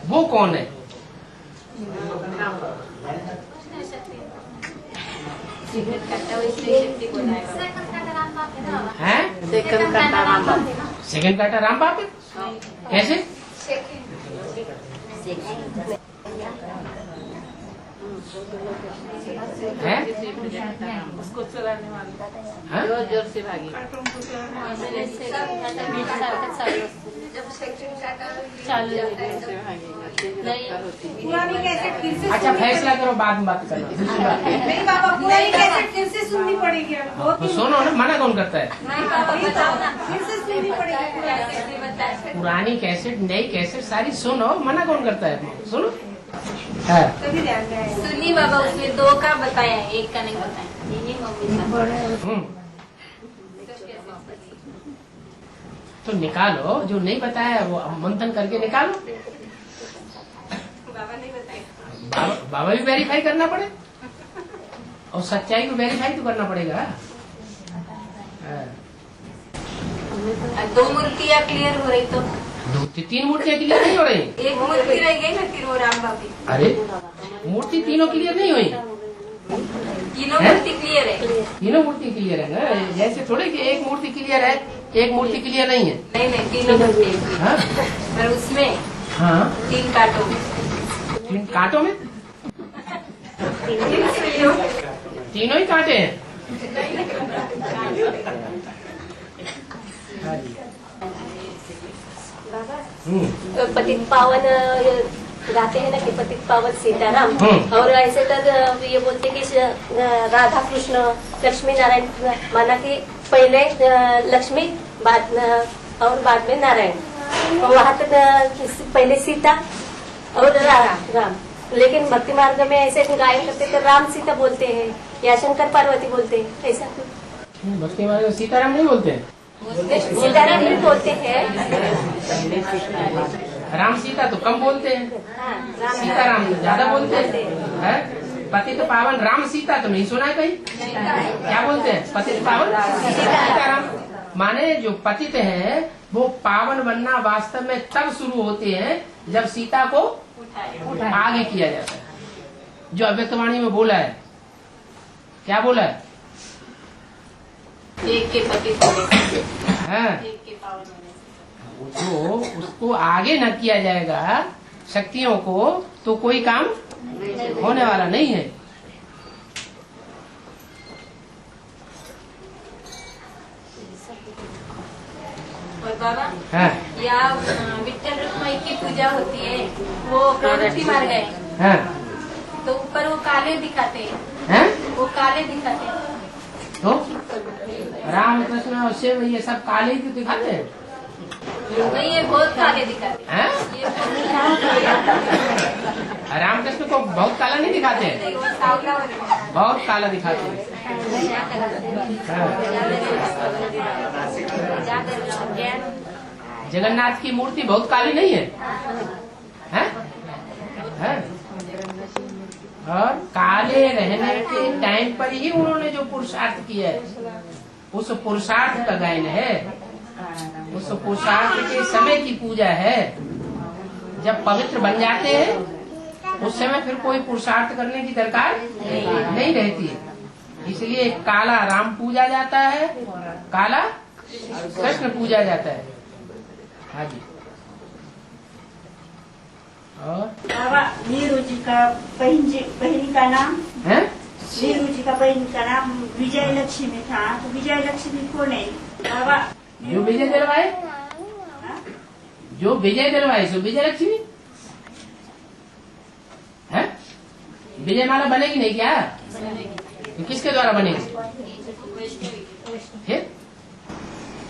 वो कौन है? हैं? सेकंड काटा राम बाप है? कैसे? हैं? उसको चलाने वाले हाँ? जोर जोर से भागी। चालू जोर से भागेगा। पुरानी कैसेट फिर से अच्छा फैसला करो, बाद में बात करना। दूसरी बात नहीं बाबा, पुरानी कैसेट फिर से सुननी पड़ेगी। बहुत तो सुनो ना, मना कौन करता है? फिर से सुननी पड़ेगी। पुरानी कैसेट नई कैसेट सारी सुनो, मना कौन करता है? सुनो। हाँ। तभी ध्यान में आएगा। सुनी बाबा, उसमें 2 का बताया है, 1 का नहीं बताया। यही मम्मी का। तो निकालो, जो नहीं बताया वो मंथन करके निकालो। बाबा नहीं बताया। बाबा भी वेरीफाई करना पड़े, और सच्चाई को वेरीफाई तो करना पड़ेगा। हाँ। 2 मूर्तियाँ क्लियर हो रही तो 2-3 मूर्तियाँ क्लियर नहीं हो रही। 1 मूर्ति रह गई ना, फिर वो राम बाबी। अरे मूर्ति तीनों क्लियर नहीं हुई। तीनों है? मूर्ति क्लियर है। तीनों मूर्ति क्लियर है ना, जैसे थोड़े कि एक मूर्ति क्लियर है, एक मूर्ति क्लियर नहीं है। नहीं तीनों मूर्ति है। हाँ पर उसमें हाँ, 3 काटों में 3 कांटों में 3 सुइयों। तीनों ही कांटे हैं। हाँ जी। तो पतित पावन गाते हैं ना कि पतित पावन सीताराम। और ऐसे कर ये बोलते कि राधा कृष्ण लक्ष्मी नारायण, माना कि पहले लक्ष्मी बाद और बाद में नारायण। वहाँ तक पहले सीता और राम। लेकिन भक्ति मार्ग में ऐसे गायन करते तो राम सीता बोलते हैं या शंकर पार्वती बोलते हैं, ऐसा भक्ति मार्ग में सीताराम नहीं बोलते हैं, सीताराम भी बोलते हैं। राम सीता तो कम बोलते हैं, सीताराम तो ज्यादा बोलते हैं। पतित पावन राम सीता तो नहीं सुना कहीं? क्या बोलते हैं? पतित पावन सीताराम। माने जो पतित है वो पावन बनना वास्तव में तब शुरू होते हैं जब सीता को आगे किया जाता है। जो अव्यक्तवाणी में बोला है, क्या बोला है? एक के पति हाँ, एक के पावन होने से। तो उसको आगे न किया जाएगा शक्तियों को तो कोई काम होने वाला नहीं है। और बाबा हाँ या विठ्ठल रुक्माई की पूजा होती है, वो प्रवृत्ति मार गए हाँ तो ऊपर वो काले दिखाते हैं, हाँ, वो काले दिखाते हैं। तो राम कृष्ण और शिव ये सब काले ही तो दिखाते हैं। नहीं, ये बहुत काले दिखाते हैं। हैं? ये बहुत रामकृष्ण को बहुत काला नहीं दिखाते हैं, वो सावला होते हैं। बहुत काला दिखाते हैं। जगन्नाथ की मूर्ति बहुत काली नहीं है, हैं? और काले रहने के टाइम पर ही उन्होंने जो पुरुषार्थ किया है, उस पुरुषार्थ का गायन है, उस पुरुषार्थ के समय की पूजा है। जब पवित्र बन जाते हैं उस समय फिर कोई पुरुषार्थ करने की दरकार नहीं रहती है। इसलिए काला राम पूजा जाता है, काला कृष्ण पूजा जाता है। हाँ जी। और बाबा वीरू जी का बहन का नाम है, वीरू जी का बहन का नाम विजय लक्ष्मी था, तो विजय लक्ष्मी कौन है बाबा? जो विजय दिलवाए, जो विजय दिलवाए सो विजय लक्ष्मी है। विजय माला बनेगी नहीं क्या? तो किसके द्वारा बनेगी? फिर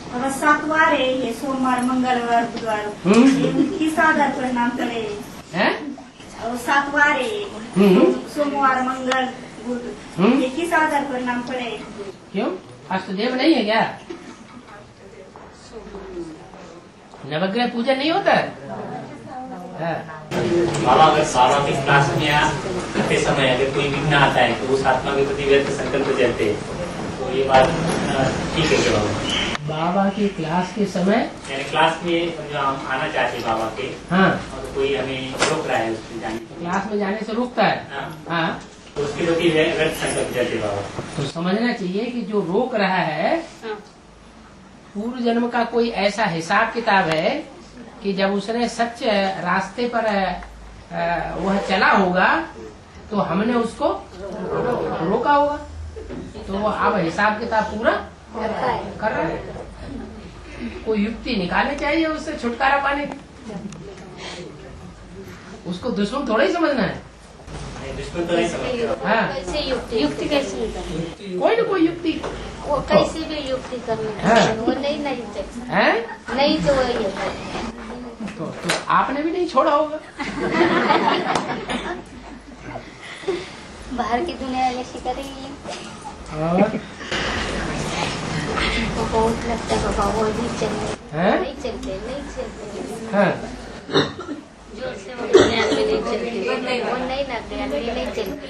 बाबा 7 वार है ये, सोमवार मंगलवार बुधवार, ये किस आधार पर नाम पड़े हैं? और 7 वार है, सोमवार मंगल बुध, ये किस आधार पर नाम पड़े? क्यों अष्टदेव नहीं है क्या? नवग्रह पूजन नहीं होता है? बाबा अगर बाबा की क्लास में करते समय अगर कोई विघ्न आता है तो उस आत्मा के प्रति व्यर्थ संकल्प जलते, तो ये बात ठीक है क्या बाबा? बाबा की क्लास के समय, यानी क्लास में जो हम आना चाहते हैं बाबा के, हाँ, और कोई हमें रोक रहा है उसमें जाने, क्लास में जाने से रोकता है, हाँ, तो उसके प्रति व्यर्थ संकल्प जलते बाबा। तो समझना चाहिए कि जो रोक रहा है पूर्व जन्म का कोई ऐसा हिसाब किताब है कि जब उसने सच रास्ते पर वह चला होगा तो हमने उसको रोका होगा, तो वो अब हिसाब किताब पूरा कर रहा है। कोई युक्ति निकालनी चाहिए उससे छुटकारा पाने की। उसको दुश्मन थोड़ा ही समझना है। दुश्मन तो नहीं समझते। हाँ, कैसे युक्ति कैसे कोई न कोई युक्ति, वो कैसे भी युक्ति करनी हाँ। वो नहीं है नहीं तो वही तो आपने भी नहीं छोड़ा होगा। बाहर की दुनिया जैसी करेगी और तो बहुत लगता है बाबा, वो नहीं चलते हैं? नहीं चलते हाँ, जोर से वो ज्ञान में नहीं चलते, वो नहीं ना ज्ञान में नहीं चलते,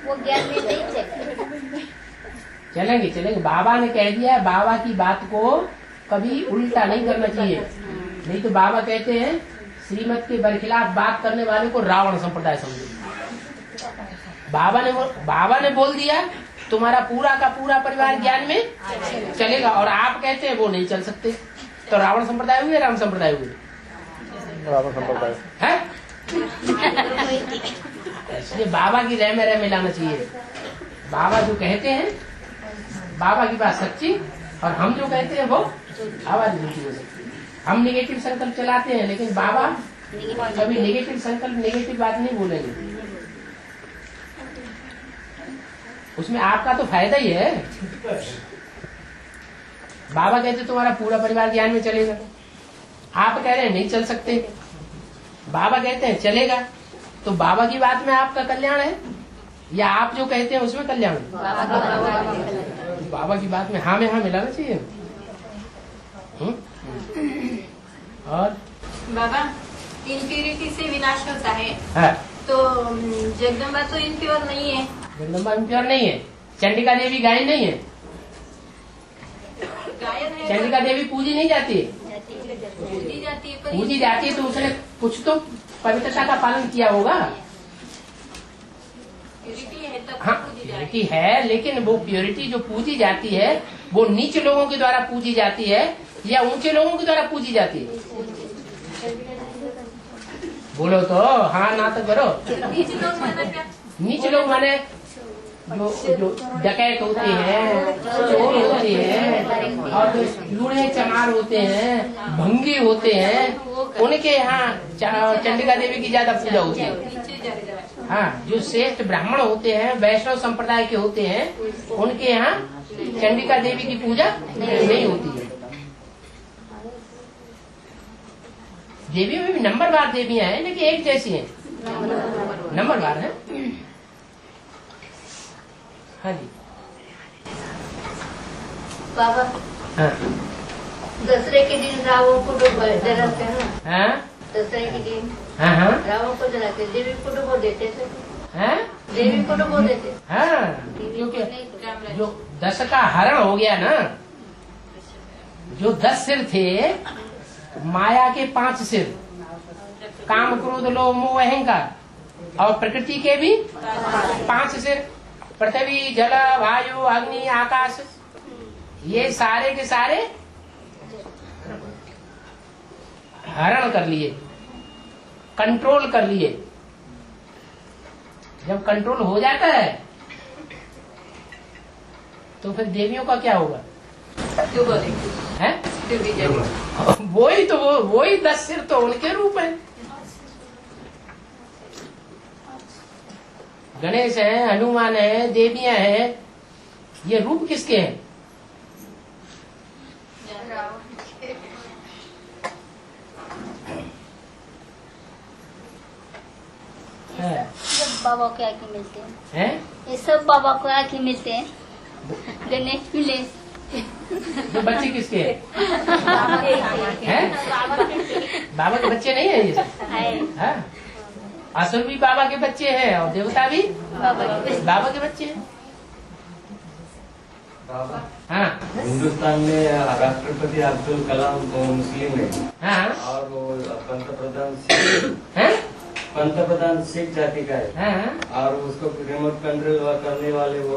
वो ज्ञान में नहीं चलते। चलेंगे चलेंगे। बाबा ने कह दिया, बाबा की बात को कभी उल्टा नहीं करना चाहिए। नहीं तो बाबा कहते हैं श्रीमत के बरखिलाफ बात करने वाले को रावण संप्रदाय समझो। बाबा ने बोल दिया तुम्हारा पूरा का पूरा परिवार ज्ञान में चलेगा, और आप कहते हैं वो नहीं चल सकते, तो रावण संप्रदाय हुए, राम संप्रदाय हुए, रावण संप्रदाय है। इसलिए बाबा की रह में रह मिलाना चाहिए। बाबा जो कहते हैं, बाबा की बात सच्ची, और हम जो कहते हैं वो आवाज झूठी हो सकती है। हम नेगेटिव संकल्प चलाते हैं, लेकिन बाबा कभी नेगेटिव संकल्प, नेगेटिव बात नहीं बोलेंगे। उसमें आपका तो फायदा ही है। बाबा कहते तुम्हारा पूरा परिवार ज्ञान में चलेगा, आप कह रहे हैं नहीं चल सकते, बाबा कहते हैं चलेगा, तो बाबा की बात में आपका कल्याण है या आप जो कहते हैं उसमें कल्याण है? बाबा की बात में हाँ में हाँ मिलाना चाहिए। और बाबा इम्प्योरिटी से विनाश होता है, हाँ, तो जगदम्बा तो इम्प्योर नहीं है। जगदम्बा इम्प्योर नहीं है, चंडिका देवी गायन नहीं है, गायन है, चंडिका देवी पूजी नहीं जाती है। पूजी जाती है, पर पूजी जाती है तो उसने कुछ तो पवित्रता का पालन किया होगा। प्योरिटी है तब हाँ, पूजी जाती प्योरिटी है, लेकिन वो प्योरिटी जो पूजी जाती है वो नीच लोगों के द्वारा पूजी जाती है या ऊंचे लोगों के द्वारा पूजी जाती है? बोलो तो, हाँ ना तो करो। है। नीच लोग माना क्या? नीच लोग माने जो डकैत होते हैं, चोर होते हैं, और जो लूढ़े चमार होते हैं, भंगी होते हैं, उनके यहाँ चंडिका देवी की ज्यादा पूजा होती है। नीचे जा रहा है। हाँ, जो श्रेष्ठ ब्राह्मण होते हैं, वैष्णव संप्रदाय के होते हैं, उनके यहाँ चंडिका देवी की पूजा नहीं होती है। देवियों में भी नंबरवार देवियां हैं, लेकिन एक जैसी हैं, नंबरवार है। हाँ जी। बाबा हाँ दसरे के दिन रावण को जलाते हैं ना, हाँ दसरे के दिन हाँ हाँ रावण को जलाते, देवी को डुबो देते थे, हाँ देवी को डुबो देते। हाँ, क्योंकि जो 10 का हरण हो गया ना, जो 10 सिर थे, माया के 5 सिर, काम क्रोध लोभ मोह अहंकार, और प्रकृति के भी 5 सिर, पृथ्वी जल वायु अग्नि आकाश, ये सारे के सारे हरण कर लिए, कंट्रोल कर लिए। जब कंट्रोल हो जाता है तो फिर देवियों का क्या होगा? है वही तो वही 10 सिर तो उनके रूप है। गणेश है, हनुमान है, देवियां हैं, ये रूप किसके हैं? सब बाबा को आके मिलते हैं, हैं? ये सब बाबा को आके मिलते हैं। गणेश मिले, ये बच्चे किसके हैं? बाबा के बच्चे नहीं है ये सब? हाँ? असुर भी बाबा के बच्चे हैं और देवता भी बाबा के बच्चे हैं। बाबा हाँ हिंदुस्तान में राष्ट्रपति अब्दुल कलाम वो मुस्लिम है, हाँ और वो हैं? पंतप्रधान सिख जाति का है, हाँ और उसको रिमोट कंट्रोल करने वाले वो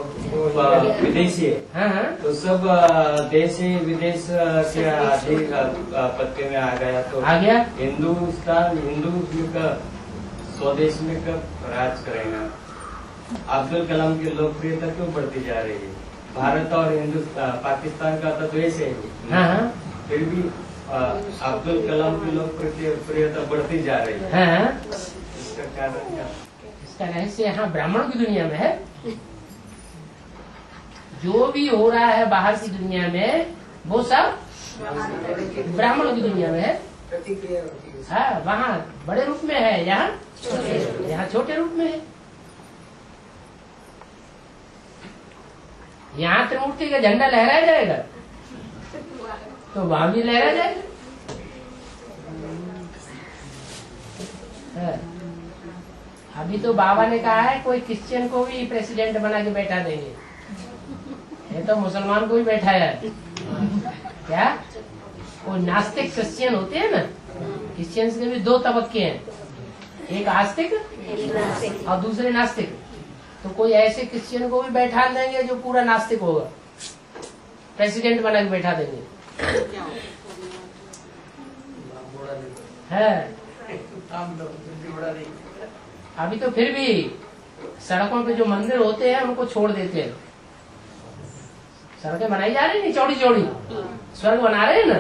विदेशी है। हाँ तो सब देशी विदेश के आधिपत्य में आ गया, तो आ गया। हिंदू का स्वदेश में कब राज करेगा? अब्दुल कलाम की लोकप्रियता क्यों बढ़ती जा रही है? भारत और पाकिस्तान का तो द्वेष है, हाँ फिर भी अब्दुल कलाम की लोकप्रियता बढ़ती जा रही है। हाँ। इसका कारण क्या? इसका रहस्य यहाँ ब्राह्मणों की दुनिया में है। जो भी हो रहा है बाहर की दुनिया में वो सब ब्राह्मणों की दुनिया में है। प्रतिक्रिया होती है। हाँ, वहाँ बड़े रूप में है, यहाँ छोटे रूप में है। यहाँ त्रिमूर्ति का झंडा लहराया जाएगा तो वहां भी लहरा जाएगा। अभी तो बाबा ने कहा है कोई क्रिश्चियन को भी प्रेसिडेंट बना के बैठा देंगे। ये तो मुसलमान को भी बैठाया है। क्या वो नास्तिक क्रिश्चियन होते हैं ना, क्रिश्चियंस के भी 2 तबक्के हैं, एक आस्तिक और दूसरे नास्तिक। तो कोई ऐसे क्रिश्चियन को भी बैठा देंगे जो पूरा नास्तिक होगा, प्रेसिडेंट बना के बैठा देंगे। है अभी तो फिर भी सड़कों पे जो मंदिर होते हैं उनको छोड़ देते हैं। सड़कें बनाई जा रही नहीं, चौड़ी चौड़ी स्वर्ग बना रहे हैं ना।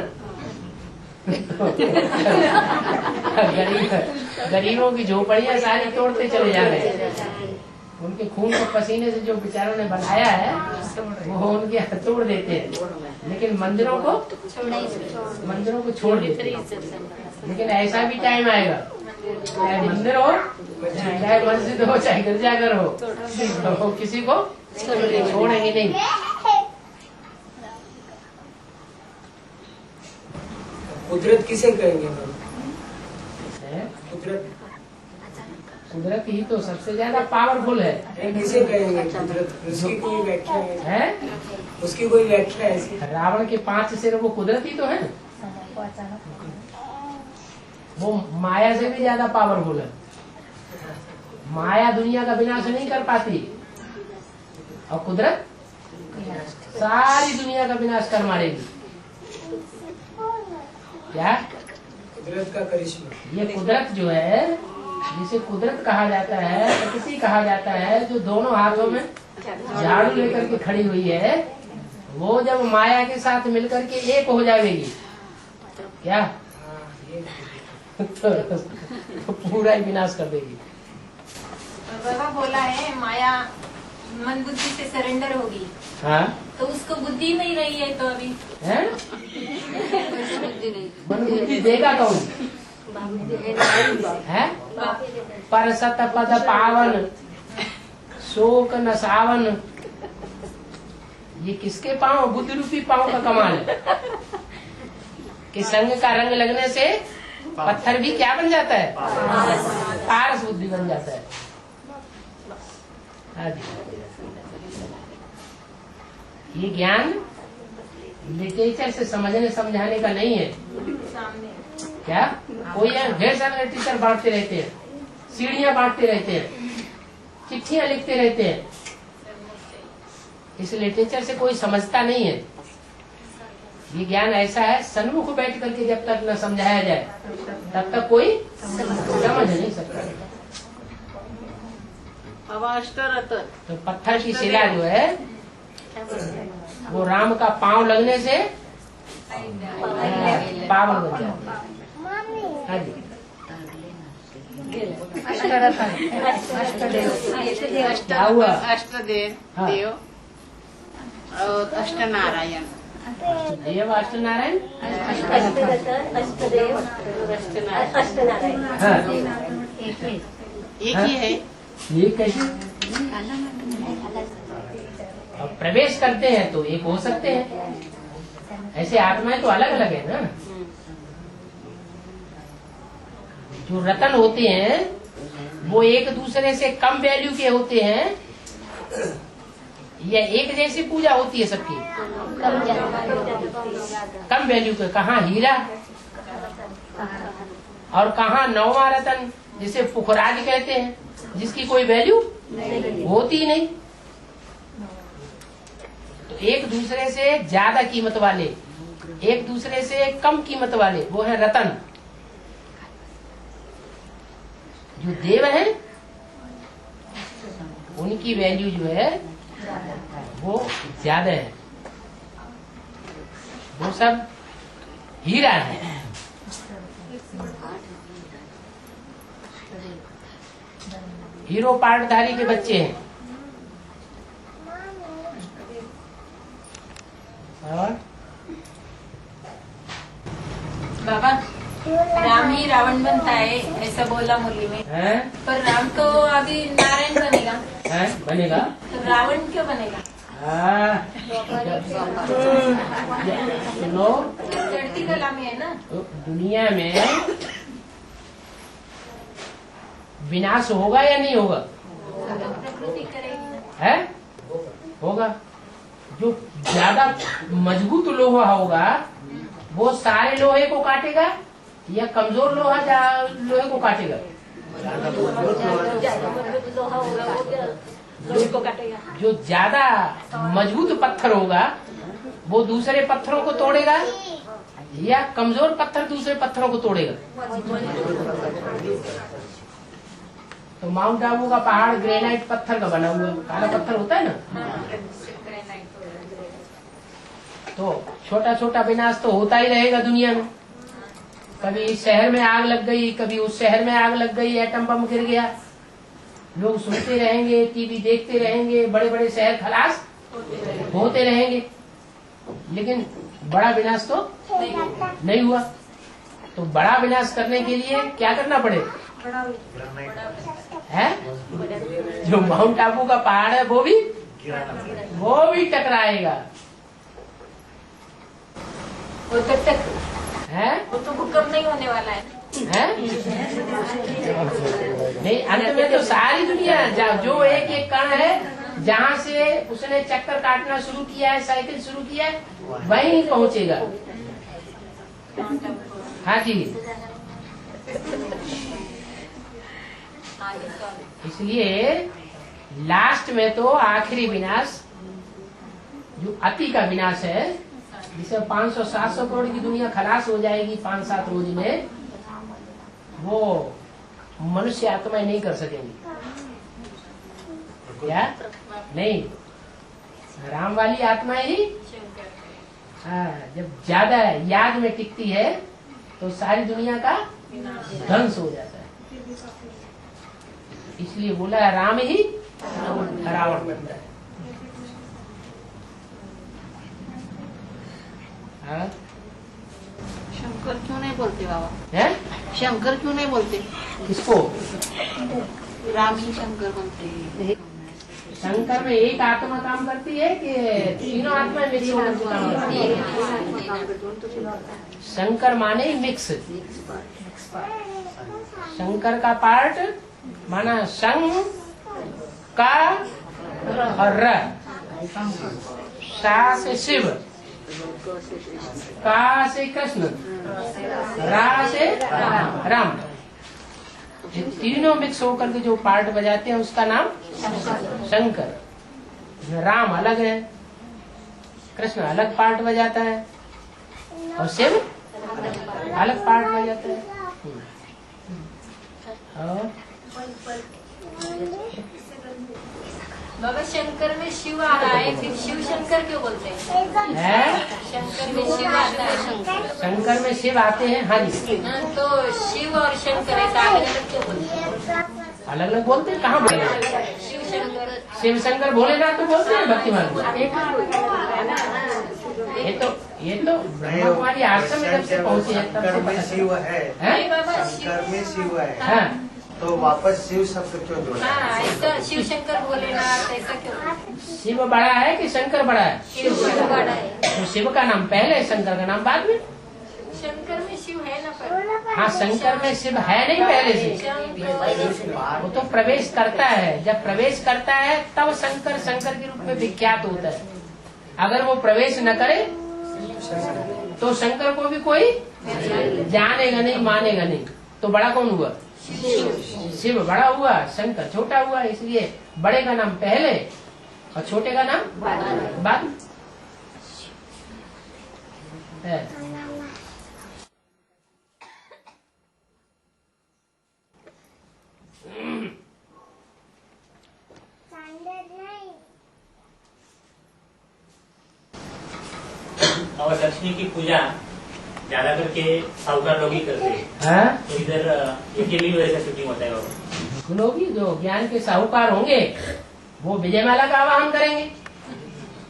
गरीबों की झोपड़ियां सारी तोड़ते चले जा रहे हैं। उनके खून और पसीने से जो बेचारों ने बनाया है वो उनके तोड़ देते हैं, लेकिन मंदिरों को छोड़ देते हैं। लेकिन ऐसा भी टाइम आएगा, चाहे मंदिर हो, चाहे मस्जिद हो, चाहे गिरजाघर हो, तो किसी को छोड़ेंगे नहीं। कुदरत किसे कहेंगे? कुदरत ही तो सबसे ज्यादा पावरफुल है। किसे कहेंगे कुदरत? उसकी कोई व्याख्या है? उसकी कोई व्याख्या है? रावण के 5 सिर वो कुदरत ही तो है। वो माया से भी ज्यादा पावरफुल है। माया दुनिया का विनाश नहीं कर पाती और कुदरत सारी दुनिया का विनाश कर मारेगी। क्या कुदरत का करिश्मा? ये कुदरत जो है, जिसे कुदरत कहा जाता है, प्रकृति कहा जाता है, जो दोनों हाथों में झाड़ू लेकर के खड़ी हुई है, वो जब माया के साथ मिलकर के एक हो जाएगी क्या तो पूरा ही विनाश कर देगी। बाबा बोला है माया मन बुद्धि से सरेंडर होगी। हाँ, तो उसको बुद्धि नहीं रही है तो अभी है मन बुद्धि देगा कौन है? पर सत पद पावन शोक न सावन ये किसके पांव? बुद्धि रूपी पांव का कमाल है कि संग का रंग लगने से पत्थर भी क्या बन जाता है? पारस बुद्धि बन जाता है। ये ज्ञान लिटरेचर से समझने समझाने का नहीं है। क्या कोई ढेर सारे टीचर बांटते रहते हैं, सीढ़ियां बांटते रहते हैं, चिट्ठियां लिखते रहते हैं। इस लिटरेचर से कोई समझता नहीं है। ये ज्ञान ऐसा है, सन्मुख बैठ करके जब तक न समझाया जाए तब तक कोई समझ नहीं सकता। तो पत्थर की शिला जो है वो राम का पांव लगने से पावन बन जाता है। हाँ जी, अष्टदेव और अष्टनारायण। देव अष्टनारायण, एक ही है। ये कैसे? अब प्रवेश करते हैं तो एक हो सकते हैं, ऐसे आत्माएं तो अलग अलग है ना। जो रतन होते हैं वो एक दूसरे से कम वैल्यू के होते हैं या एक जैसी पूजा होती है सबकी? कम वैल्यू के। कहाँ हीरा और कहाँ नौवा रतन, जिसे पुखराज कहते हैं, जिसकी कोई वैल्यू होती नहीं। तो एक दूसरे से ज्यादा कीमत वाले, एक दूसरे से कम कीमत वाले, वो है रतन। जो देव है उनकी वैल्यू जो है वो ज्यादा है, वो सब हीरा है। हीरो पाटधारी के बच्चे हैं। और बाबा, राम ही रावण बनता है ऐसा बोला मुरली में है? पर राम तो अभी नारायण बनेगा। है? बनेगा तो रावण क्यों बनेगा? सुनो, चढ़ती कला में है ना। तो दुनिया में विनाश होगा या नहीं होगा? प्रकृति करेगी है? होगा। जो ज्यादा मजबूत लोहा होगा वो सारे लोहे को काटेगा या कमजोर लोहे को काटेगा? जो ज्यादा मजबूत पत्थर होगा वो दूसरे पत्थरों को तोड़ेगा या कमजोर पत्थर दूसरे पत्थरों को तोड़ेगा? तो माउंट आबू का पहाड़ ग्रेनाइट पत्थर का बना हुआ, काला पत्थर होता है ना। तो छोटा छोटा विनाश तो होता ही रहेगा दुनिया में। कभी इस शहर में आग लग गई, कभी उस शहर में आग लग गई, एटम बम गिर गया, लोग सुनते रहेंगे, टीवी देखते रहेंगे, बड़े बड़े शहर खलास होते रहेंगे, लेकिन बड़ा विनाश तो नहीं हुआ। तो बड़ा विनाश करने के लिए क्या करना पड़े? है? जो माउंट आबू का पहाड़ है वो भी टकराएगा। वो तब तक है? वो तो भूकंप नहीं होने वाला है। नहीं, अंत में तो सारी दुनिया जो एक एक कण है, जहाँ से उसने चक्कर काटना शुरू किया है, साइकिल शुरू किया है, वहीं पहुँचेगा। हाँ जी, इसलिए लास्ट में तो आखिरी विनाश जो अति का विनाश है, जिसे 500-700 करोड़ की दुनिया खलास हो जाएगी 5-7 रोज में, वो मनुष्य आत्माएं नहीं कर सकेंगी। क्या? नहीं, राम वाली आत्माएं ही जब ज्यादा याद में टिकती है तो सारी दुनिया का ध्वंस हो जाता है। इसलिए बोला राम ही रावण बनता है। शंकर क्यों नहीं बोलते बाबा? है? शंकर क्यों नहीं बोलते? किसको? राम ही शंकर बनते हैं। शंकर में एक आत्मा काम करती है कि तीनों आत्मा मिक्स होकर के काम करती है? शंकर माने मिक्स। शंकर का पार्ट माना शंग का और र, शा से शिव, का से कृष्ण, रा से राम। ये तीनों मिक्स होकर के जो पार्ट बजाते हैं उसका नाम शंकर। राम अलग है, कृष्ण अलग पार्ट बजाता है और शिव अलग पार्ट बजाता है। और बाबा शंकर में शिव आ रहा है, फिर शिव शंकर क्यों बोलते हैं? शंकर में शिव आता है। शंकर में शिव आते हैं, हाँ जी। तो शिव और शंकर ऐसा अलग अलग क्यों बोलते हैं? अलग अलग बोलते हैं, कहाँ बोले? शिव शंकर, शिव शंकर भोलेनाथ तो बोलते हैं भक्तिमान। ये तो ब्रह्मा कुमारी आश्रम में जब से पहुँचे हैं तब से शंकर में पता शिव है, बाबा शंकर में शिव है, हाँ। तो वापस शिव शब्द क्यों जोड़ा? हाँ, ऐसा शिव शंकर भोलेनाथ ऐसा क्यों? शिव बड़ा है कि शंकर बड़ा है? शिव बड़ा है। तो शिव का नाम पहले, शंकर का नाम बाद में। शंकर में शिव है ना पर? हाँ, शंकर में शिव है नहीं पहले से, वो तो प्रवेश करता है। जब प्रवेश करता है तब शंकर शंकर के रूप में विख्यात होता है। अगर वो प्रवेश न करे तो शंकर को भी कोई जानेगा नहीं, मानेगा नहीं। तो बड़ा कौन हुआ? शिव बड़ा हुआ, शंकर छोटा हुआ। इसलिए बड़े का नाम पहले और छोटे का नाम बाद में। और लक्ष्मी की पूजा ज्यादा करके साहूकार लोग ही करते हैं। तो इधर इनके भी वजह से शूटिंग होता है बाबा। लोग ही जो ज्ञान के साहूकार होंगे वो विजयमाला का आवाहन करेंगे,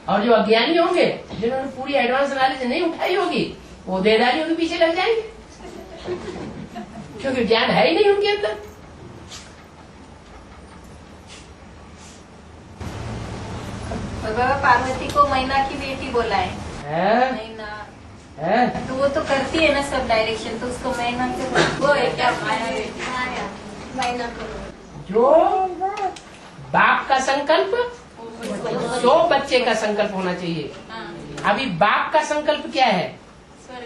और जो अज्ञानी होंगे जिन्होंने पूरी एडवांस नॉलेज नहीं उठाई होगी वो देदारियों के पीछे लग जाएंगे, क्योंकि ज्ञान है ही नहीं उनके अंदर। और बाबा पार्वती को मैना की बेटी बोला है। मैना तो वो तो करती है ना सब डायरेक्शन, तो उसको मैना वो है क्या? मैना जो बाप का संकल्प तो बच्चे का संकल्प होना चाहिए। अभी बाप का संकल्प क्या है?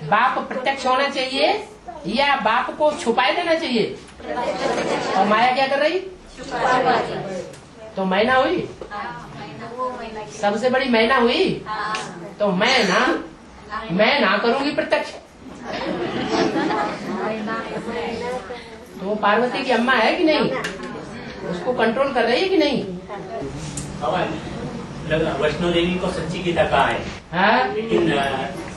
बाप प्रत्यक्ष होना चाहिए या बाप को छुपाए देना चाहिए? और माया क्या कर रही? तो मैना हुई, सबसे बड़ी मैना हुई। तो मैं ना करूंगी प्रत्यक्ष, तो वो पार्वती की अम्मा है कि नहीं? उसको कंट्रोल कर रही है कि नहीं? वैष्णो देवी को सच्ची गीता कहा है, हाँ? लेकिन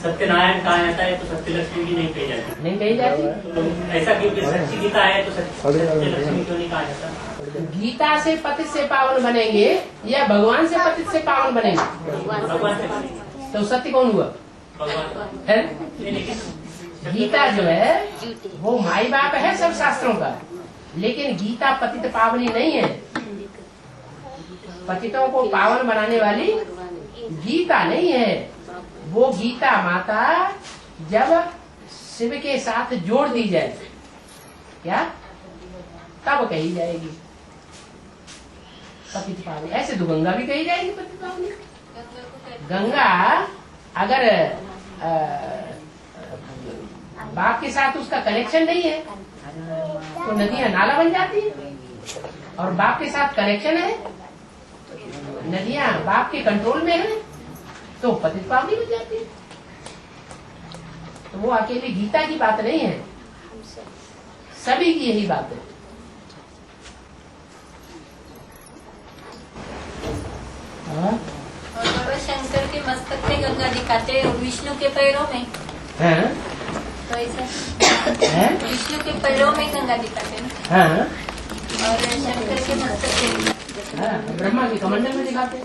सत्यनारायण कहा जाता है तो सत्य लक्ष्मी की नहीं कही जाती। नहीं कही जाती। तो ऐसा क्यों? सच्ची गीता है तो सत्य लक्ष्मी क्यों नहीं कहा जाता? गीता से पतित से पावन बनेंगे या भगवान से पतित से पावन बनेंगे? भगवान से। तो सत्य कौन हुआ? भगवान है? गीता जो है वो माई बाप है सब शास्त्रों का, लेकिन गीता पतित पावनी नहीं है। पतितों को पावन बनाने वाली गीता नहीं है। वो गीता माता जब शिव के साथ जोड़ दी जाए क्या, तब कही जाएगी पतित पावनी। ऐसे तो गंगा भी कही जाएगी पतित पावनी। गंगा अगर बाप के साथ उसका कनेक्शन नहीं है तो नदियां नाला बन जाती है, और बाप के साथ कनेक्शन है, नदियां बाप के कंट्रोल में है, तो पतित पावनी बन जाती है। तो वो अकेली गीता की बात नहीं है, सभी की यही बात है। और बाबा शंकर के मस्तक पे गंगा दिखाते हैं और विष्णु के पैरों में तो ऐसा विष्णु के पैरों में गंगा दिखाते हैं और शंकर के मस्तक पे ब्रह्मा के कमंडल में दिखाते हैं।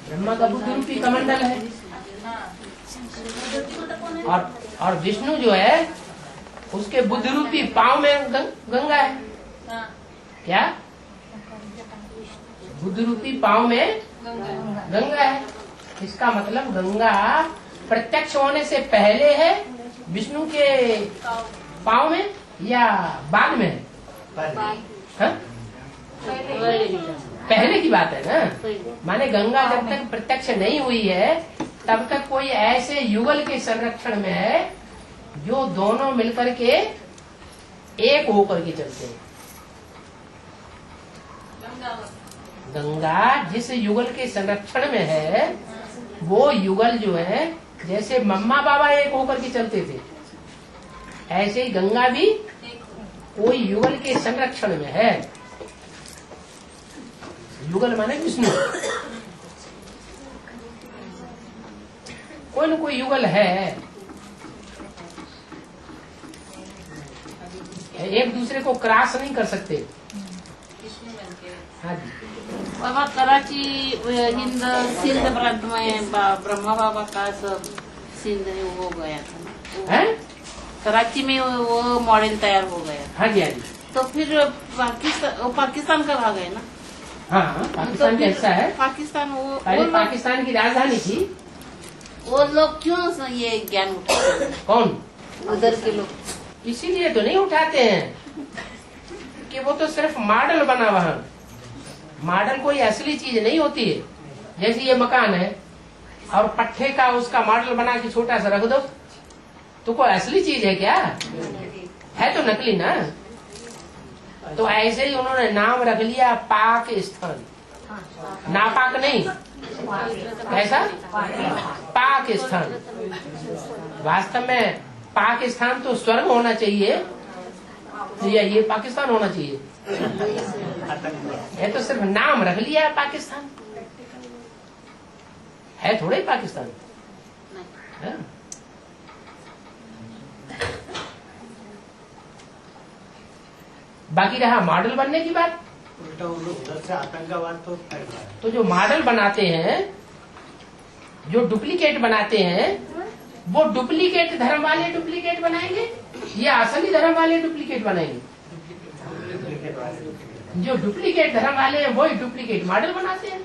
ब्रह्मा का बुद्धि रूपी कमंडल है, और विष्णु जो है उसके बुद्धि रूपी पाँव में गंगा है। क्या बुद्ध रूपी पाँव में गंगा है। इसका मतलब गंगा प्रत्यक्ष होने से पहले है विष्णु के पाँव में या बाद में है? हाँ? पहले की बात है ना। माने गंगा जब तक प्रत्यक्ष नहीं हुई है तब तक कोई ऐसे युगल के संरक्षण में है जो दोनों मिलकर के एक होकर के चलते हैं। गंगा जिस युगल के संरक्षण में है वो युगल जो है जैसे मम्मा बाबा एक होकर के चलते थे ऐसे ही गंगा भी कोई युगल के संरक्षण में है। युगल माने विष्णु, कोई न कोई युगल है। एक दूसरे को क्रॉस नहीं कर सकते। हाँ जी बाबा कराची हिंद सिंध प्रांत में ब्रह्मा बाबा का सब सिंध हो गया था है? कराची में वो मॉडल तैयार हो गया। हाँ जी हाँ जी। तो फिर पाकिस्तान का भाग है ना। हाँ पाकिस्तान का हिस्सा है। पाकिस्तान वो पहले पाकिस्तान की राजधानी थी। वो लोग क्यों ये ज्ञान उठाते हैं? कौन? उधर के लोग। इसीलिए तो नहीं उठाते हैं कि वो तो सिर्फ मॉडल बना वहाँ। मॉडल कोई असली चीज नहीं होती है। जैसे ये मकान है और पट्टे का उसका मॉडल बना के छोटा सा रख दो तो कोई असली चीज है क्या? है तो नकली ना। तो ऐसे ही उन्होंने नाम रख लिया पाकिस्तान। नापाक नहीं, ऐसा पाकिस्तान। वास्तव में पाकिस्तान तो स्वर्ग होना चाहिए या ये पाकिस्तान होना चाहिए। ये तो सिर्फ नाम रख लिया है पाकिस्तान, है थोड़ा ही पाकिस्तान है? बाकी रहा मॉडल बनने की बात। उल्टा उधर से आतंकवाद तो फैल रहा है। तो जो मॉडल बनाते हैं, जो डुप्लीकेट बनाते हैं, वो डुप्लीकेट धर्म वाले डुप्लीकेट बनाएंगे या असली धर्म वाले डुप्लीकेट बनाएंगे? जो डुप्लीकेट धर्म वाले हैं वही डुप्लीकेट मॉडल बनाते हैं।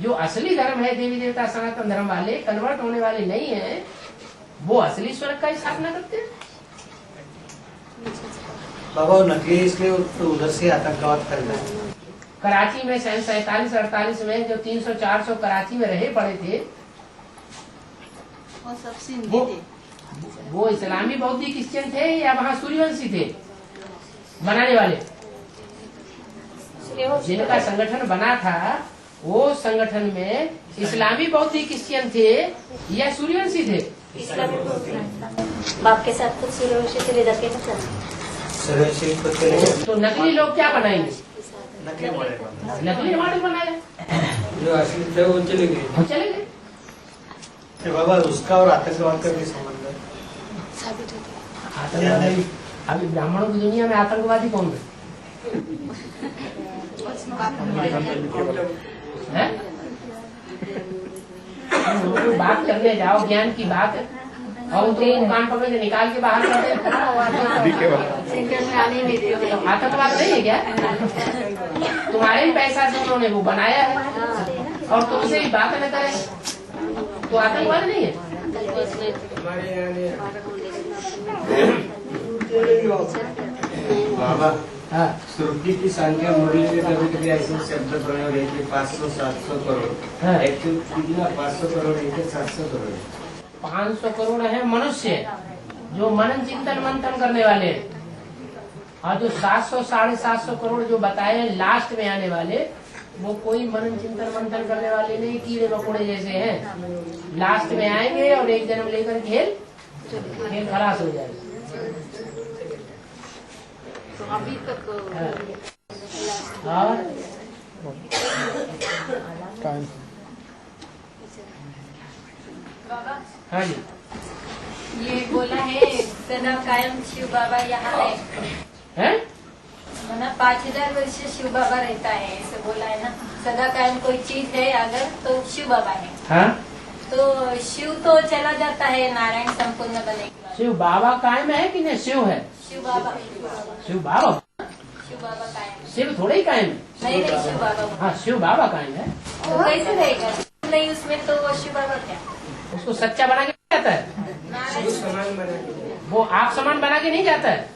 जो असली धर्म है देवी देवता सनातन धर्म वाले कन्वर्ट होने वाले नहीं है वो असली स्वर्ग का स्थापना करते हैं। बाबा वो नकली इसलिए उधर से आतंकवाद फैल रहा है। कराची में सन 47-48 में जो 300-400 कराची में रहे पड़े थे वो सब सिंधी थे। वो इस्लामी बौद्धिक क्रिश्चियन थे या वहाँ सूर्यवंशी थे बनाने वाले? जिनका संगठन बना था वो संगठन में इस्लामी बौद्धिक क्रिश्चियन थे या सूर्यवंशी थे? बाप के साथ कुछ सूर्यवंशी चले जाते हैं। तो नकली लोग क्या बनाएंगे? नकली मॉडल बनाए जो असली थे वो चले गए। हम चले गए। बाबा उसका और आतंकवाद का भी संबंध है। आतंकवादी अभी ब्राह्मणों की दुनिया में आतंकवादी कौन है? बात करने जाओ ज्ञान की बात और तो कान पकड़ के निकाल के बाहर करते हैं। आतंकवाद नहीं है क्या? तुम्हारे ही पैसा से उन्होंने वो बनाया है और तुमसे ही बात न करें तो आतंकवाद नहीं है। बाबा श्रुति की संख्या मुरली में कभी कभी ऐसे शब्द प्रयोग है कि 500-700 करोड़। एक्चुअली कितना 500 करोड़ है 700 करोड़? 500 करोड़ है मनुष्य जो मनन चिंतन मंथन करने वाले हैं और जो 700-750 करोड़ जो बताए लास्ट में आने वाले वो कोई मनन चिंतन मंथन करने वाले नहीं, कीड़े मकोड़े जैसे हैं। लास्ट में आएंगे और एक जन्म लेकर खेल खलास हो जाएगा। तो अभी तक और हाँ जी ये बोला है सदा कायम शिव बाबा यहाँ है? माना 5000 वर्ष शिव बाबा रहता है ऐसे बोला है ना। सदा कायम कोई चीज है अगर तो शिव बाबा है। हाँ? तो शिव तो चला जाता है नारायण संपूर्ण बने के बाद। शिव बाबा कायम है कि नहीं? शिव है। शिव बाबा शिव बाबा शिव बाबा कायम है। शिव थोड़ा ही कायम है। नहीं नहीं, शिव बाबा। हाँ, शिव बाबा कायम है। तो कैसे रहेगा? नहीं उसमें तो वो शिव बाबा क्या? उसको सच्चा बना के नहीं जाता है, समान बना के वो आप समान बना के नहीं जाता है।